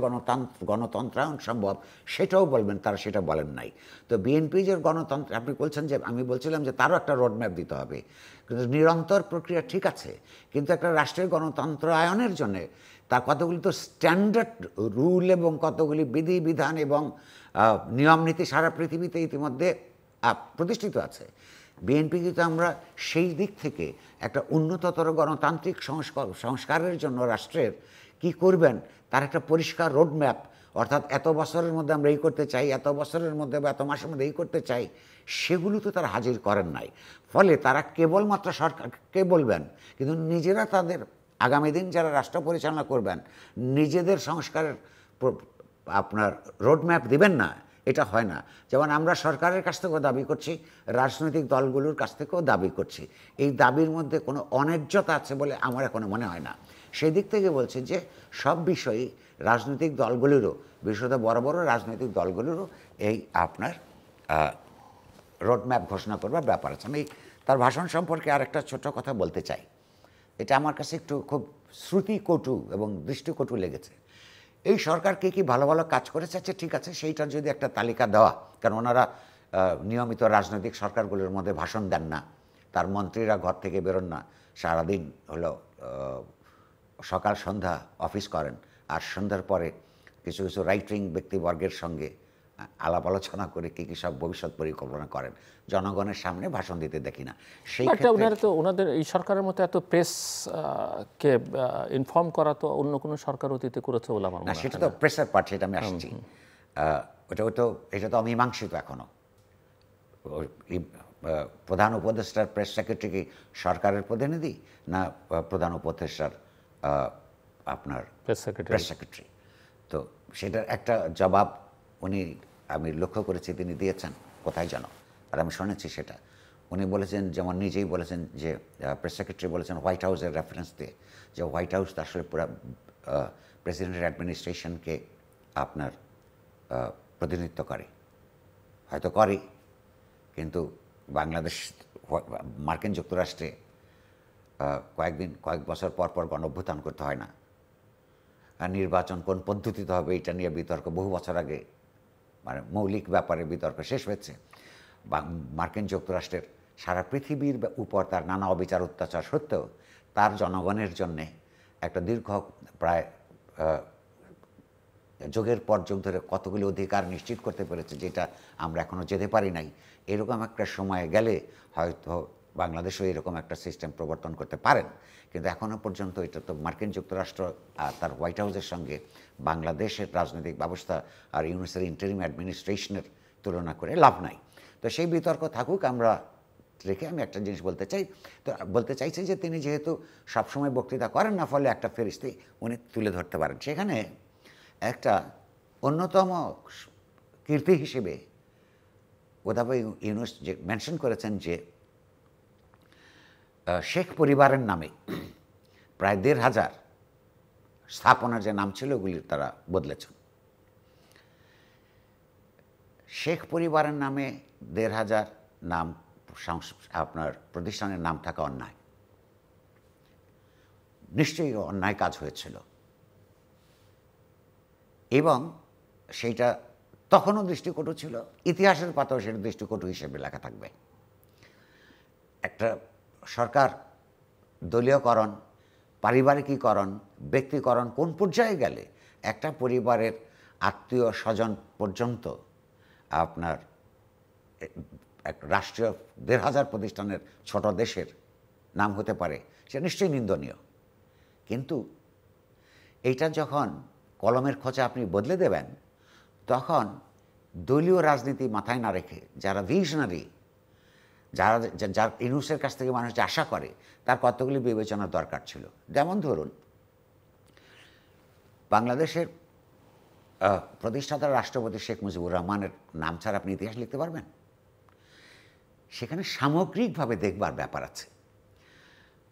গণতন্ত্রায়ন সম্ভব সেটাও বলবেন, তারা সেটা বলেন নাই। তো বিএনপি যে গণতন্ত্র আপনি বলছেন যে আমি বলছিলাম যে তারও একটা রোডম্যাপ দিতে হবে, কিন্তু নিরন্তর প্রক্রিয়া ঠিক আছে, কিন্তু একটা রাষ্ট্রের গণতন্ত্রায়নের জন্যে তার কতগুলি তো স্ট্যান্ডার্ড রুল এবং কতগুলি বিধিবিধান এবং নিয়ম নীতি সারা পৃথিবীতে ইতিমধ্যে প্রতিষ্ঠিত আছে। বিএনপি কিন্তু আমরা সেই দিক থেকে একটা উন্নততর গণতান্ত্রিক সংস্কারের জন্য রাষ্ট্রের কি করবেন তার একটা পরিষ্কার রোডম্যাপ, অর্থাৎ এত বছরের মধ্যে আমরা এই করতে চাই, এত বছরের মধ্যে বা এত মাসের মধ্যে এই করতে চাই, সেগুলো তো তারা হাজির করেন নাই। ফলে তারা কেবলমাত্র সরকারকে বলবেন, কিন্তু নিজেরা তাদের আগামী দিন যারা রাষ্ট্র পরিচালনা করবেন নিজেদের সংস্কারের আপনার রোডম্যাপ দিবেন না, এটা হয় না। যেমন আমরা সরকারের কাছ থেকেও দাবি করছি, রাজনৈতিক দলগুলোর কাছ থেকেও দাবি করছি। এই দাবির মধ্যে কোনো অন্যায্যতা আছে বলে আমার এখনো মনে হয় না। সেই দিক থেকে বলছি যে সব বিষয়েই রাজনৈতিক দলগুলিরও, বিশেষত বড় বড় রাজনৈতিক দলগুলিরও এই আপনার রোডম্যাপ ঘোষণা করবার ব্যাপার আছে। আমি তার ভাষণ সম্পর্কে আরেকটা ছোট কথা বলতে চাই। এটা আমার কাছে একটু খুব শ্রুতিকটু এবং দৃষ্টিকটু লেগেছে। এই সরকার কি ভালো ভালো কাজ করেছে, আচ্ছা ঠিক আছে, সেইটার যদি একটা তালিকা দেওয়া, কারণ ওনারা নিয়মিত রাজনৈতিক সরকারগুলোর মধ্যে ভাষণ দেন না, তার মন্ত্রীরা ঘর থেকে বেরোন না, সারাদিন হলো সকাল সন্ধ্যা অফিস করেন, আর সন্ধ্যার পরে কিছু কিছু রাইটিং ব্যক্তিবর্গের সঙ্গে আলাপ আলোচনা করে কী কী সব ভবিষ্যৎ পরিকল্পনা করেন, জনগণের সামনে ভাষণ দিতে দেখি না। সেই ক্ষেত্রে তো ওনাদের এই সরকারের মতো এত প্রেস কে ইনফর্ম করা তো অন্য কোনো সরকার অতীতে করেছে বলে আমার মনে হয় না। সেটা তো প্রেসের পার্ট, সেটা আমি আসছি। এটা তো অমীমাংসিত এখনো। প্রধান উপদেষ্টার প্রেস সেক্রেটারি কি সরকারের প্রতিনিধি, না প্রধান উপদেষ্টার আপনার প্রেস সেক্রেটারি? তো সেটার একটা জবাব উনি, আমি লক্ষ্য করেছি তিনি দিয়েছেন কোথায় যেন, আর আমি শুনেছি সেটা। উনি বলেছেন, যেমন নিজেই বলেছেন যে প্রেস সেক্রেটারি বলেছেন হোয়াইট হাউসের রেফারেন্স দিয়ে, যে হোয়াইট হাউস তো আসলে পুরো প্রেসিডেন্টের অ্যাডমিনিস্ট্রেশনকে আপনার প্রতিনিধিত্ব করে, হয়তো করে, কিন্তু বাংলাদেশ মার্কিন যুক্তরাষ্ট্রে কয়েক বছর পর পর গণঅভ্যুত্থান করতে হয় না, আর নির্বাচন কোন পদ্ধতিতে হবে এটা নিয়ে বিতর্ক বহু বছর আগে, মানে মৌলিক ব্যাপারে বিতর্ক শেষ হয়েছে। মার্কিন যুক্তরাষ্ট্রের সারা পৃথিবীর উপর তার নানা অবিচার অত্যাচার সত্ত্বেও তার জনগণের জন্যে একটা দীর্ঘ প্রায় যুগের পর যুগ ধরে কতগুলি অধিকার নিশ্চিত করতে পেরেছে, যেটা আমরা এখনও যেতে পারি নাই। এরকম একটা সময় গেলে হয়তো বাংলাদেশও এরকম একটা সিস্টেম প্রবর্তন করতে পারেন, কিন্তু এখনও পর্যন্ত এটা তো মার্কিন যুক্তরাষ্ট্র তার হোয়াইট হাউসের সঙ্গে বাংলাদেশের রাজনৈতিক ব্যবস্থা আর ইউনিসের ইন্টারিম অ্যাডমিনিস্ট্রেশনের তুলনা করে লাভ নাই। তো সেই বিতর্ক থাকুক, আমরা রেখে আমি একটা জিনিস বলতে চাই। তো বলতে চাইছি যে তিনি যেহেতু সবসময় বক্তৃতা করেন না, ফলে একটা ফেরিস্তি উনি তুলে ধরতে পারেন। সেখানে একটা অন্যতম কীর্তি হিসেবে ওদাবাই ইউনুস যে মেনশন করেছেন যে শেখ পরিবারের নামে প্রায় ১৫০০ স্থাপনার যে নাম ছিল ওগুলি তারা বদলেছেন। শেখ পরিবারের নামে ১,৫০০ নাম আপনার প্রতিষ্ঠানের নাম থাকা অন্যায়, নিশ্চয়ই অন্যায় কাজ হয়েছিল, এবং সেইটা তখনও দৃষ্টিকটু ছিল, ইতিহাসের পাতাও সেটা দৃষ্টিকটু হিসেবে লেখা থাকবে। একটা সরকার দলীয়করণ, পারিবারিকীকরণ, ব্যক্তিকরণ কোন পর্যায়ে গেলে একটা পরিবারের আত্মীয় স্বজন পর্যন্ত আপনার এক রাষ্ট্রীয় ১,৫০০ প্রতিষ্ঠানের ছোট দেশের নাম হতে পারে, সে নিশ্চয়ই নিন্দনীয়। কিন্তু এইটা যখন কলমের খোঁচা আপনি বদলে দেবেন, তখন দলীয় রাজনীতি মাথায় না রেখে যারা ভিশনারি, যার ইউনূসের কাছ থেকে মানুষ আশা করে, তার কতগুলি বিবেচনার দরকার ছিল। যেমন ধরুন, বাংলাদেশের প্রতিষ্ঠাতা রাষ্ট্রপতি শেখ মুজিবুর রহমানের নাম ছাড়া আপনি ইতিহাস লিখতে পারবেন? সেখানে সামগ্রিকভাবে দেখবার ব্যাপার আছে।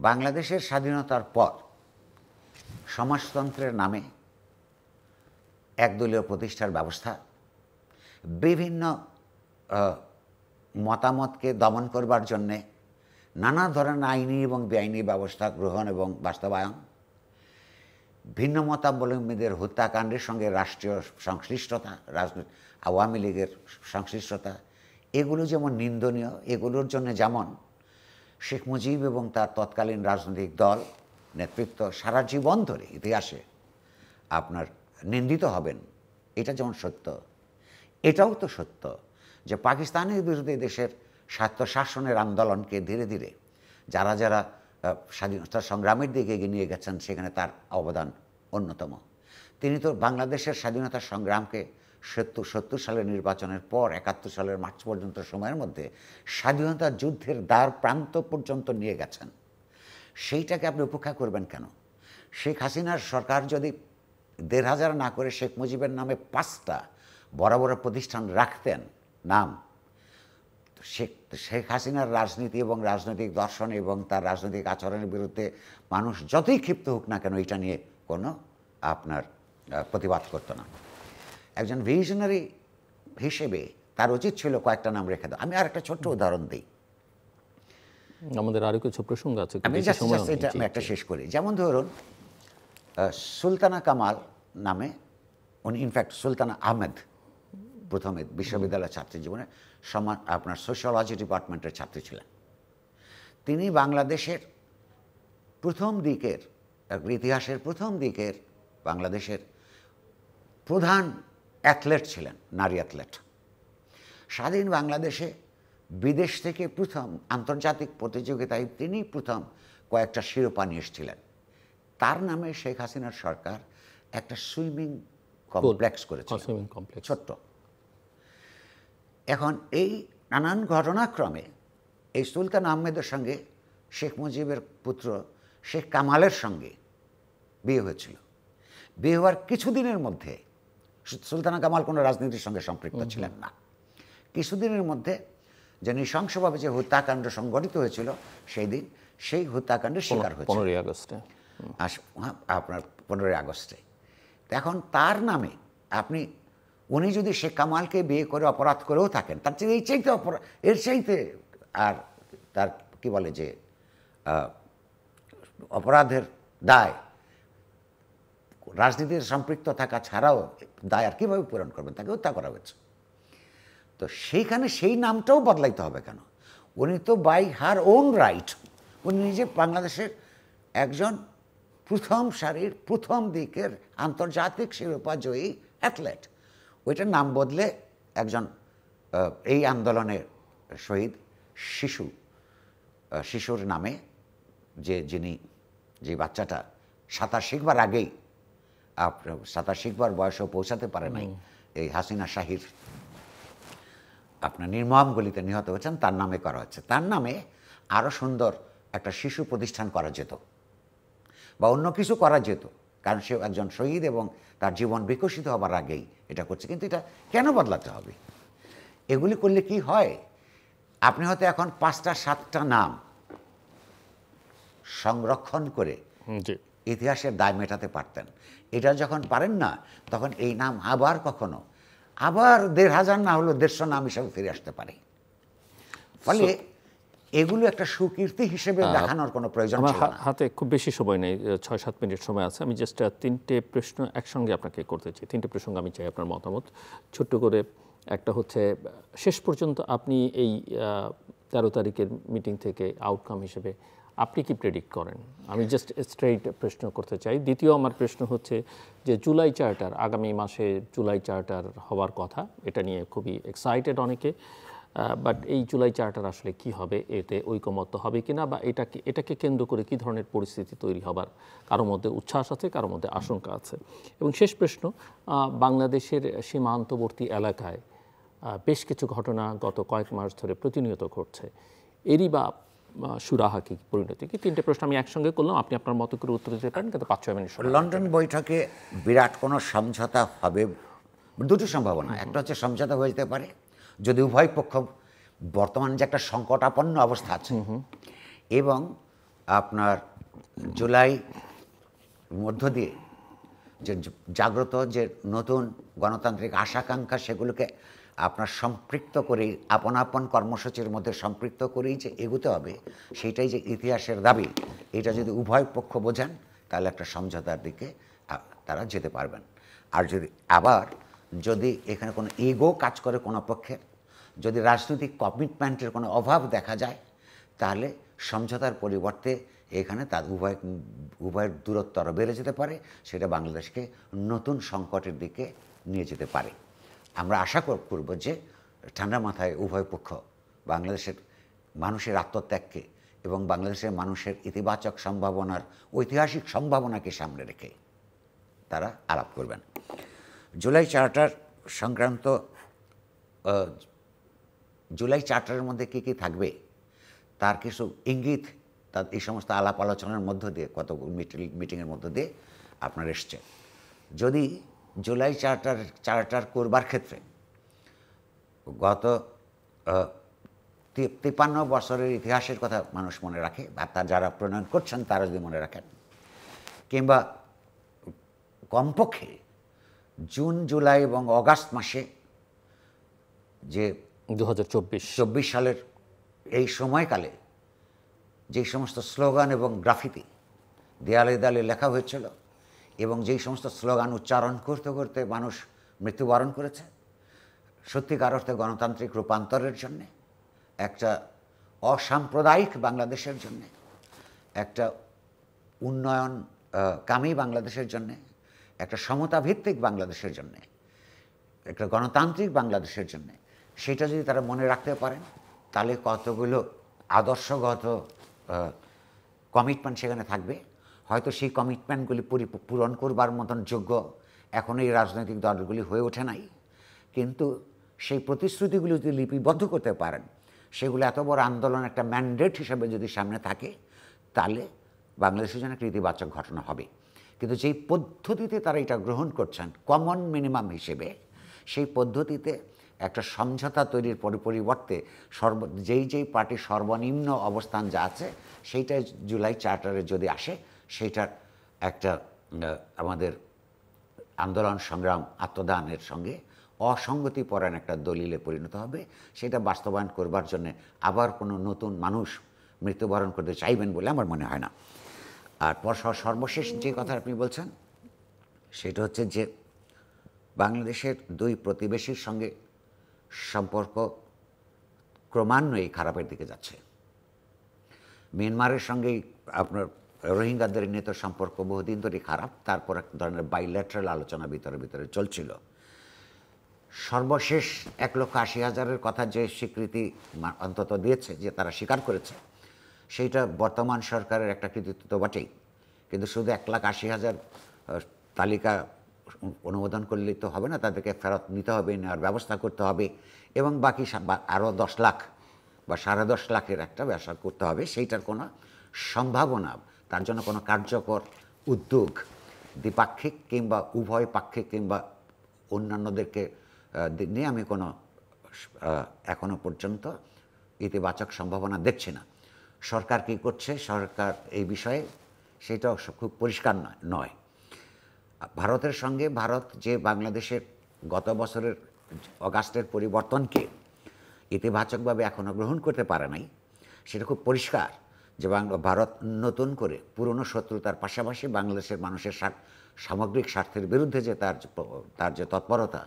বাংলাদেশের স্বাধীনতার পর সমাজতন্ত্রের নামে একদলীয় প্রতিষ্ঠার ব্যবস্থা, বিভিন্ন মতামতকে দমন করবার জন্যে নানা ধরনের আইনি এবং বেআইনি ব্যবস্থা গ্রহণ এবং বাস্তবায়ন, ভিন্ন মতাবলম্বীদের হত্যাকাণ্ডের সঙ্গে রাষ্ট্রীয় সংশ্লিষ্টতা, আওয়ামী লীগের সংশ্লিষ্টতা, এগুলো যেমন নিন্দনীয়, এগুলোর জন্য যেমন শেখ মুজিব এবং তার তৎকালীন রাজনৈতিক দল নেতৃত্ব সারা জীবন ধরে ইতিহাসে আপনার নিন্দিত হবেন, এটা যেমন সত্য, এটাও তো সত্য যে পাকিস্তানের বিরুদ্ধে দেশের স্বায়ত্তশাসনের আন্দোলনকে ধীরে ধীরে যারা যারা স্বাধীনতা সংগ্রামের দিকে এগিয়ে নিয়ে গেছেন, সেখানে তার অবদান অন্যতম। তিনি তো বাংলাদেশের স্বাধীনতা সংগ্রামকে ৭০ সালের নির্বাচনের পর ৭১ সালের মার্চ পর্যন্ত সময়ের মধ্যে স্বাধীনতা যুদ্ধের দ্বার প্রান্ত পর্যন্ত নিয়ে গেছেন। সেইটাকে আপনি উপেক্ষা করবেন কেন? শেখ হাসিনার সরকার যদি ১,৫০০ না করে শেখ মুজিবের নামে ৫টা বড় বড় প্রতিষ্ঠান রাখতেন নাম, শেখ হাসিনার রাজনীতি এবং রাজনৈতিক দর্শন এবং তার রাজনৈতিক আচরণের বিরুদ্ধে মানুষ যতই ক্ষিপ্ত হোক না কেন, এটা নিয়ে কোনো আপনার প্রতিবাদ করতো না। একজন ভিশনারি হিসেবে তার উচিত ছিল কয়েকটা নাম রেখে দেওয়া। আমি আর একটা ছোট্ট উদাহরণ দিই, আমাদের আরও কিছু প্রসঙ্গ আছে, আমি এটা আমি একটা শেষ করি। যেমন ধরুন, সুলতানা কামাল নামে, উনি ইনফ্যাক্ট সুলতানা আহমেদ প্রথমে বিশ্ববিদ্যালয়ের ছাত্রী জীবনে আপনার সোশিওলজি ডিপার্টমেন্টের ছাত্রী ছিলেন। তিনি বাংলাদেশের প্রথম দিকের, ইতিহাসের প্রথম দিকের বাংলাদেশের প্রধান অ্যাথলেট ছিলেন, নারী অ্যাথলেট। স্বাধীন বাংলাদেশে বিদেশ থেকে প্রথম আন্তর্জাতিক প্রতিযোগিতায় তিনি প্রথম কয়েকটা শিরোপা নিয়ে এসেছিলেন। তার নামে শেখ হাসিনার সরকার একটা সুইমিং কমপ্লেক্স করেছিল, ছোট্ট। এখন এই নানান ঘটনাক্রমে এই সুলতান আহমেদের সঙ্গে শেখ মুজিবের পুত্র শেখ কামালের সঙ্গে বিয়ে হয়েছিল। বিয়ে হওয়ার কিছুদিনের মধ্যে, সুলতানা কামাল কোনো রাজনীতির সঙ্গে সম্পৃক্ত ছিলেন না, কিছুদিনের মধ্যে যে নৃশংসভাবে যে হত্যাকাণ্ড সংঘটিত হয়েছিল, সেই দিন সেই হত্যাকাণ্ডের শিকার হয়েছিল 15ই আগস্টে, আপনার 15ই আগস্টে। এখন তার নামে আপনি, উনি যদি শেখ কামালকে বিয়ে করে অপরাধ করেও থাকেন, তার চেয়ে এই চাইতে এর চাইতে আর তার কি বলে যে অপরাধের দায়, রাজনীতির সম্পৃক্ত থাকা ছাড়াও দায় আর কীভাবে পূরণ করবেন? তাকে হত্যা করা হয়েছে। তো সেইখানে সেই নামটাও বদলাইতে হবে কেন? উনি তো বাই হার ওন রাইট, উনি নিজে বাংলাদেশের একজন প্রথম সারির প্রথম দিকের আন্তর্জাতিক শিরোপা জয়ী অ্যাথলেট। ওইটার নাম বদলে একজন এই আন্দোলনের শহীদ শিশুর নামে, যে বাচ্চাটা সাঁতার শিখবার আগেই, সাঁতার শিখবার বয়সেও পৌঁছাতে পারে নাই, এই হাসিনা শাহির আপনার নির্মম গুলিতে নিহত হয়েছেন, তার নামে করা হচ্ছে। তার নামে আরও সুন্দর একটা শিশু প্রতিষ্ঠান করা যেত বা অন্য কিছু করা যেত, কারণ সে একজন শহীদ এবং তার জীবন বিকশিত হবার আগেই এটা করছে। কিন্তু এটা কেন বদলাতে হবে? এগুলি করলে কি হয়, আপনি হয়তো এখন 5টা 7টা নাম সংরক্ষণ করে ইতিহাসের দায় মেটাতে পারতেন। এটা যখন পারেন না, তখন এই নাম আবার কখনো আবার ১,৫০০ না হলেও ১৫০ নাম হিসাবে ফিরে আসতে পারে। ফলে এগুলো একটা সুকীর্তি হিসেবে দেখানোর কোনো প্রয়োজন আমার ছিল না। হাতে খুব বেশি সময় নেই, ৬-৭ মিনিট সময় আছে। আমি জাস্ট ৩টে প্রশ্ন একসঙ্গে আপনাকে করতে চাই। ৩টে প্রসঙ্গ আমি চাই আপনার মতামত ছোট্ট করে। একটা হচ্ছে, শেষ পর্যন্ত আপনি এই ১৩ তারিখের মিটিং থেকে আউটকাম হিসেবে আপনি কি প্রেডিক্ট করেন? আমি জাস্ট স্ট্রেইট প্রশ্ন করতে চাই। দ্বিতীয় আমার প্রশ্ন হচ্ছে যে জুলাই চার্টার, আগামী মাসে জুলাই চার্টার হওয়ার কথা, এটা নিয়ে খুবই এক্সাইটেড অনেকে, বাট এই জুলাই চার্টার আসলে কি হবে, এতে ঐকমত্য হবে কিনা, বা এটাকে কেন্দ্র করে কি ধরনের পরিস্থিতি তৈরি হবার কারোর মধ্যে উচ্ছ্বাস আছে, কারোর মধ্যে আশঙ্কা আছে। এবং শেষ প্রশ্ন, বাংলাদেশের সীমান্তবর্তী এলাকায় বেশ কিছু ঘটনা গত কয়েক মাস ধরে প্রতিনিয়ত ঘটছে, এরই বা সুরাহা কি, পরিণতি কি? ৩টে প্রশ্ন আমি একসঙ্গে করলাম, আপনি আপনার মতো করে উত্তর দিতে পারেন, কিন্তু ৫-৬ মিনিট সময়। লন্ডন বৈঠকে বিরাট কোনো সমঝোতা হবে, দুটো সম্ভাবনা। একটা হচ্ছে সমঝোতা হয়ে যেতে পারে যদি উভয় পক্ষ বর্তমান যে একটা সংকটাপন্ন অবস্থা আছে এবং আপনার জুলাই মধ্য দিয়ে যে জাগ্রত যে নতুন গণতান্ত্রিক আশাকাঙ্ক্ষা, সেগুলোকে আপনার সম্পৃক্ত করেই, আপন আপন কর্মসূচির মধ্যে সম্পৃক্ত করেই যে এগোতে হবে, সেইটাই যে ইতিহাসের দাবি, এটা যদি উভয় পক্ষ বোঝেন তাহলে একটা সমঝোতার দিকে তারা যেতে পারবেন। আর যদি এখানে কোনো ইগো কাজ করে কোনো পক্ষের, যদি রাজনৈতিক কমিটমেন্টের কোনো অভাব দেখা যায়, তাহলে সমঝোতার পরিবর্তে এখানে তার উভয়ের দূরত্ব আরও বেড়ে যেতে পারে, সেটা বাংলাদেশকে নতুন সংকটের দিকে নিয়ে যেতে পারে। আমরা আশা করব যে ঠান্ডা মাথায় উভয় পক্ষ বাংলাদেশের মানুষের আত্মত্যাগকে এবং বাংলাদেশের মানুষের ইতিবাচক সম্ভাবনার, ঐতিহাসিক সম্ভাবনাকে সামনে রেখে তারা আলাপ করবেন। জুলাই চার্টার সংক্রান্ত, জুলাই চার্টারের মধ্যে কী কী থাকবে তার কিছু ইঙ্গিত তার এই সমস্ত আলাপ আলোচনার মধ্য দিয়ে, কত মিটিংয়ের মধ্য দিয়ে আপনার এসছে। যদি জুলাই চার্টার করবার ক্ষেত্রে গত 53 বছরের ইতিহাসের কথা মানুষ মনে রাখে, বা তার যারা প্রণয়ন করছেন তারা যদি মনে রাখেন, কিংবা কমপক্ষে জুন, জুলাই এবং অগাস্ট মাসে যে 2024 সালের এই সময়কালে যেই সমস্ত স্লোগান এবং গ্রাফিতি দেয়ালে দেয়ালে লেখা হয়েছিল এবং যেই সমস্ত স্লোগান উচ্চারণ করতে করতে মানুষ মৃত্যুবরণ করেছে, সত্যিকার অর্থে গণতান্ত্রিক রূপান্তরের জন্যে, একটা অসাম্প্রদায়িক বাংলাদেশের জন্যে, একটা উন্নয়ন কামী বাংলাদেশের জন্যে, একটা সমতাভিত্তিক বাংলাদেশের জন্যে, একটা গণতান্ত্রিক বাংলাদেশের জন্যে, সেটা যদি তারা মনে রাখতে পারেন, তাহলে কতগুলো আদর্শগত কমিটমেন্ট সেখানে থাকবে। হয়তো সেই কমিটমেন্টগুলি পূরণ করবার মতন যোগ্য এখন এই রাজনৈতিক দলগুলি হয়ে ওঠে নাই, কিন্তু সেই প্রতিশ্রুতিগুলি যদি লিপিবদ্ধ করতে পারেন, সেগুলো এত বড় আন্দোলন একটা ম্যান্ডেট হিসাবে যদি সামনে থাকে, তাহলে বাংলাদেশের জন্য একটা ইতিবাচক ঘটনা হবে। কিন্তু যেই পদ্ধতিতে তারা এটা গ্রহণ করছেন কমন মিনিমাম হিসেবে, সেই পদ্ধতিতে একটা সমঝোতা তৈরির পরিবর্তে যেই পার্টির সর্বনিম্ন অবস্থান যা আছে, সেইটাই জুলাই চার্টারে যদি আসে, সেইটার একটা আমাদের আন্দোলন সংগ্রাম আত্মদানের সঙ্গে অসঙ্গতিপরায়ণ একটা দলিলে পরিণত হবে। সেটা বাস্তবায়ন করবার জন্য আবার কোনো নতুন মানুষ মৃত্যুবরণ করতে চাইবেন বলে আমার মনে হয় না। আর সর্বশেষ যে কথা আপনি বলছেন, সেটা হচ্ছে যে বাংলাদেশের দুই প্রতিবেশীর সঙ্গে সম্পর্ক ক্রমান্বয়ে খারাপের দিকে যাচ্ছে। মিয়ানমারের সঙ্গেই আপনার রোহিঙ্গাদের নিয়ে তো সম্পর্ক বহুদিন ধরে খারাপ, তারপর এক ধরনের বাইল্যাটারাল আলোচনা ভিতরে চলছিল। সর্বশেষ 1,80,000-এর কথা যে স্বীকৃতি অন্তত দিয়েছে, যে তারা স্বীকার করেছে, সেইটা বর্তমান সরকারের একটা কৃতিত্ব তো বটেই, কিন্তু শুধু 1,80,000 তালিকা অনুমোদন করলেই তো হবে না, তাদেরকে ফেরত নিতে হবে, নেওয়ার ব্যবস্থা করতে হবে, এবং বাকি আরও 10 লাখ বা 10.5 লাখের একটা ব্যবসা করতে হবে। সেইটার কোনো সম্ভাবনা, তার জন্য কোনো কার্যকর উদ্যোগ দ্বিপাক্ষিক কিংবা উভয় পাক্ষিক কিংবা অন্যান্যদেরকে নিয়ে আমি কোনো এখনো পর্যন্ত ইতিবাচক সম্ভাবনা দেখছি না। সরকার কী করছে, সরকার এই বিষয়ে সেটাও খুব পরিষ্কার নয়। ভারতের সঙ্গে ভারত যে বাংলাদেশের গত বছরের অগাস্টের পরিবর্তনকে ইতিবাচকভাবে এখনও গ্রহণ করতে পারে নাই, সেটা খুব পরিষ্কার যে ভারত নতুন করে পুরনো শত্রুতার পাশাপাশি বাংলাদেশের মানুষের সামগ্রিক স্বার্থের বিরুদ্ধে যে তার যে তৎপরতা,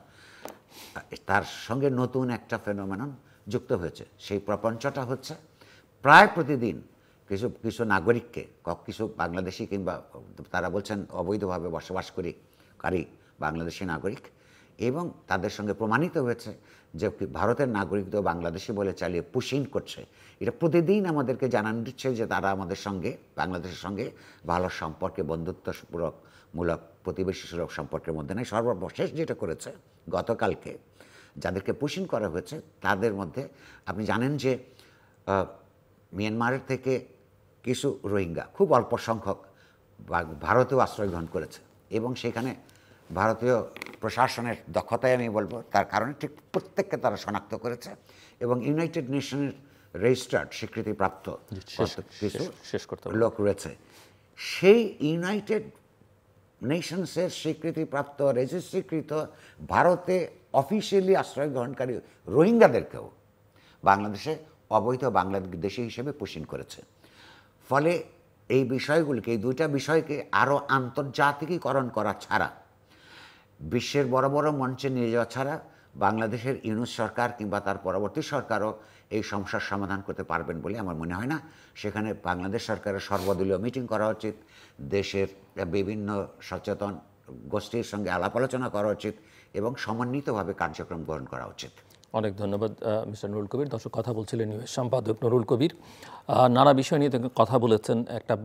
তার সঙ্গে নতুন একটা ফেনোমেনন যুক্ত হয়েছে। সেই প্রপঞ্চটা হচ্ছে প্রায় প্রতিদিন কিছু কিছু নাগরিককে, কিছু বাংলাদেশি কিংবা তারা বলছেন অবৈধভাবে বসবাসকারী বাংলাদেশি নাগরিক, এবং তাদের সঙ্গে প্রমাণিত হয়েছে যে ভারতের নাগরিকদের বাংলাদেশি বলে চালিয়ে পুশিং করছে। এটা প্রতিদিন আমাদেরকে জানান দিচ্ছে যে তারা আমাদের সঙ্গে, বাংলাদেশের সঙ্গে ভালো সম্পর্কে, বন্ধুত্বমূলক প্রতিবেশী সুলভ সম্পর্কের মধ্যে নেই। সর্বশেষ যেটা করেছে গতকালকে, যাদেরকে পুশিং করা হয়েছে তাদের মধ্যে আপনি জানেন যে মিয়ানমারের থেকে কিছু রোহিঙ্গা, খুব অল্প সংখ্যক, ভারতেও আশ্রয় গ্রহণ করেছে, এবং সেখানে ভারতীয় প্রশাসনের দক্ষতায় আমি বলবো তার কারণে ঠিক প্রত্যেককে তারা শনাক্ত করেছে, এবং ইউনাইটেড নেশনের রেজিস্টার্ড স্বীকৃতিপ্রাপ্ত কিছু লোক রয়েছে। সেই ইউনাইটেড নেশনসের স্বীকৃতিপ্রাপ্ত রেজিস্ট্রিকৃত ভারতে অফিসিয়ালি আশ্রয় গ্রহণকারী রোহিঙ্গাদেরকেও বাংলাদেশে অবৈধ বাংলাদেশি হিসেবে পুশিং করেছে। ফলে এই বিষয়গুলিকে, এই দুইটা বিষয়কে আরও আন্তর্জাতিকীকরণ করা ছাড়া, বিশ্বের বড় বড় মঞ্চে নিয়ে যাওয়া ছাড়া বাংলাদেশের ইউনূস সরকার কিংবা তার পরবর্তী সরকারও এই সমস্যার সমাধান করতে পারবেন বলে আমার মনে হয় না। সেখানে বাংলাদেশ সরকারের সর্বদলীয় মিটিং করা উচিত, দেশের বিভিন্ন সচেতন গোষ্ঠীর সঙ্গে আলাপ আলোচনা করা উচিত, এবং সমন্বিতভাবে কার্যক্রম গ্রহণ করা উচিত। অনেক ধন্যবাদ মিস্টার নুরুল কবির। দর্শক, কথা বলছিলেন নিউজ সম্পাদক নুরুল কবির। নানা বিষয় নিয়ে কথা বলেছেন। একটা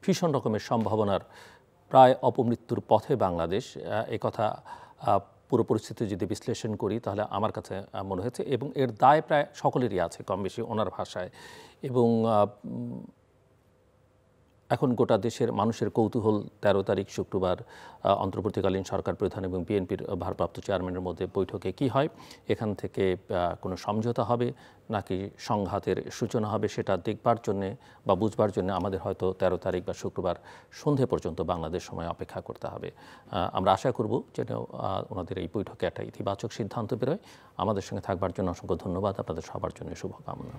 ভীষণ রকমের সম্ভাবনার প্রায় অপমৃত্যুর পথে বাংলাদেশ, এই কথা পুরো পরিস্থিতি যদি বিশ্লেষণ করি তাহলে আমার কাছে মনে হয়েছে, এবং এর দায় প্রায় সকলেরই আছে কম বেশি ওনার ভাষায়। এবং এখন গোটা দেশের মানুষের কৌতূহল 13 তারিখ শুক্রবার অন্তর্বর্তীকালীন সরকার প্রধান এবং বিএনপির ভারপ্রাপ্ত চেয়ারম্যানের মধ্যে বৈঠকে কি হয়, এখান থেকে কোনো সমঝোতা হবে নাকি সংঘাতের সূচনা হবে, সেটা দেখবার জন্যে বা বুঝবার জন্য আমাদের হয়তো 13 তারিখ বা শুক্রবার সন্ধে পর্যন্ত বাংলাদেশ সময় অপেক্ষা করতে হবে। আমরা আশা করব যেন ওনাদের এই বৈঠকে একটা ইতিবাচক সিদ্ধান্ত বেরোয়। আমাদের সঙ্গে থাকবার জন্য অসংখ্য ধন্যবাদ। আপনাদের সবার জন্য শুভকামনা।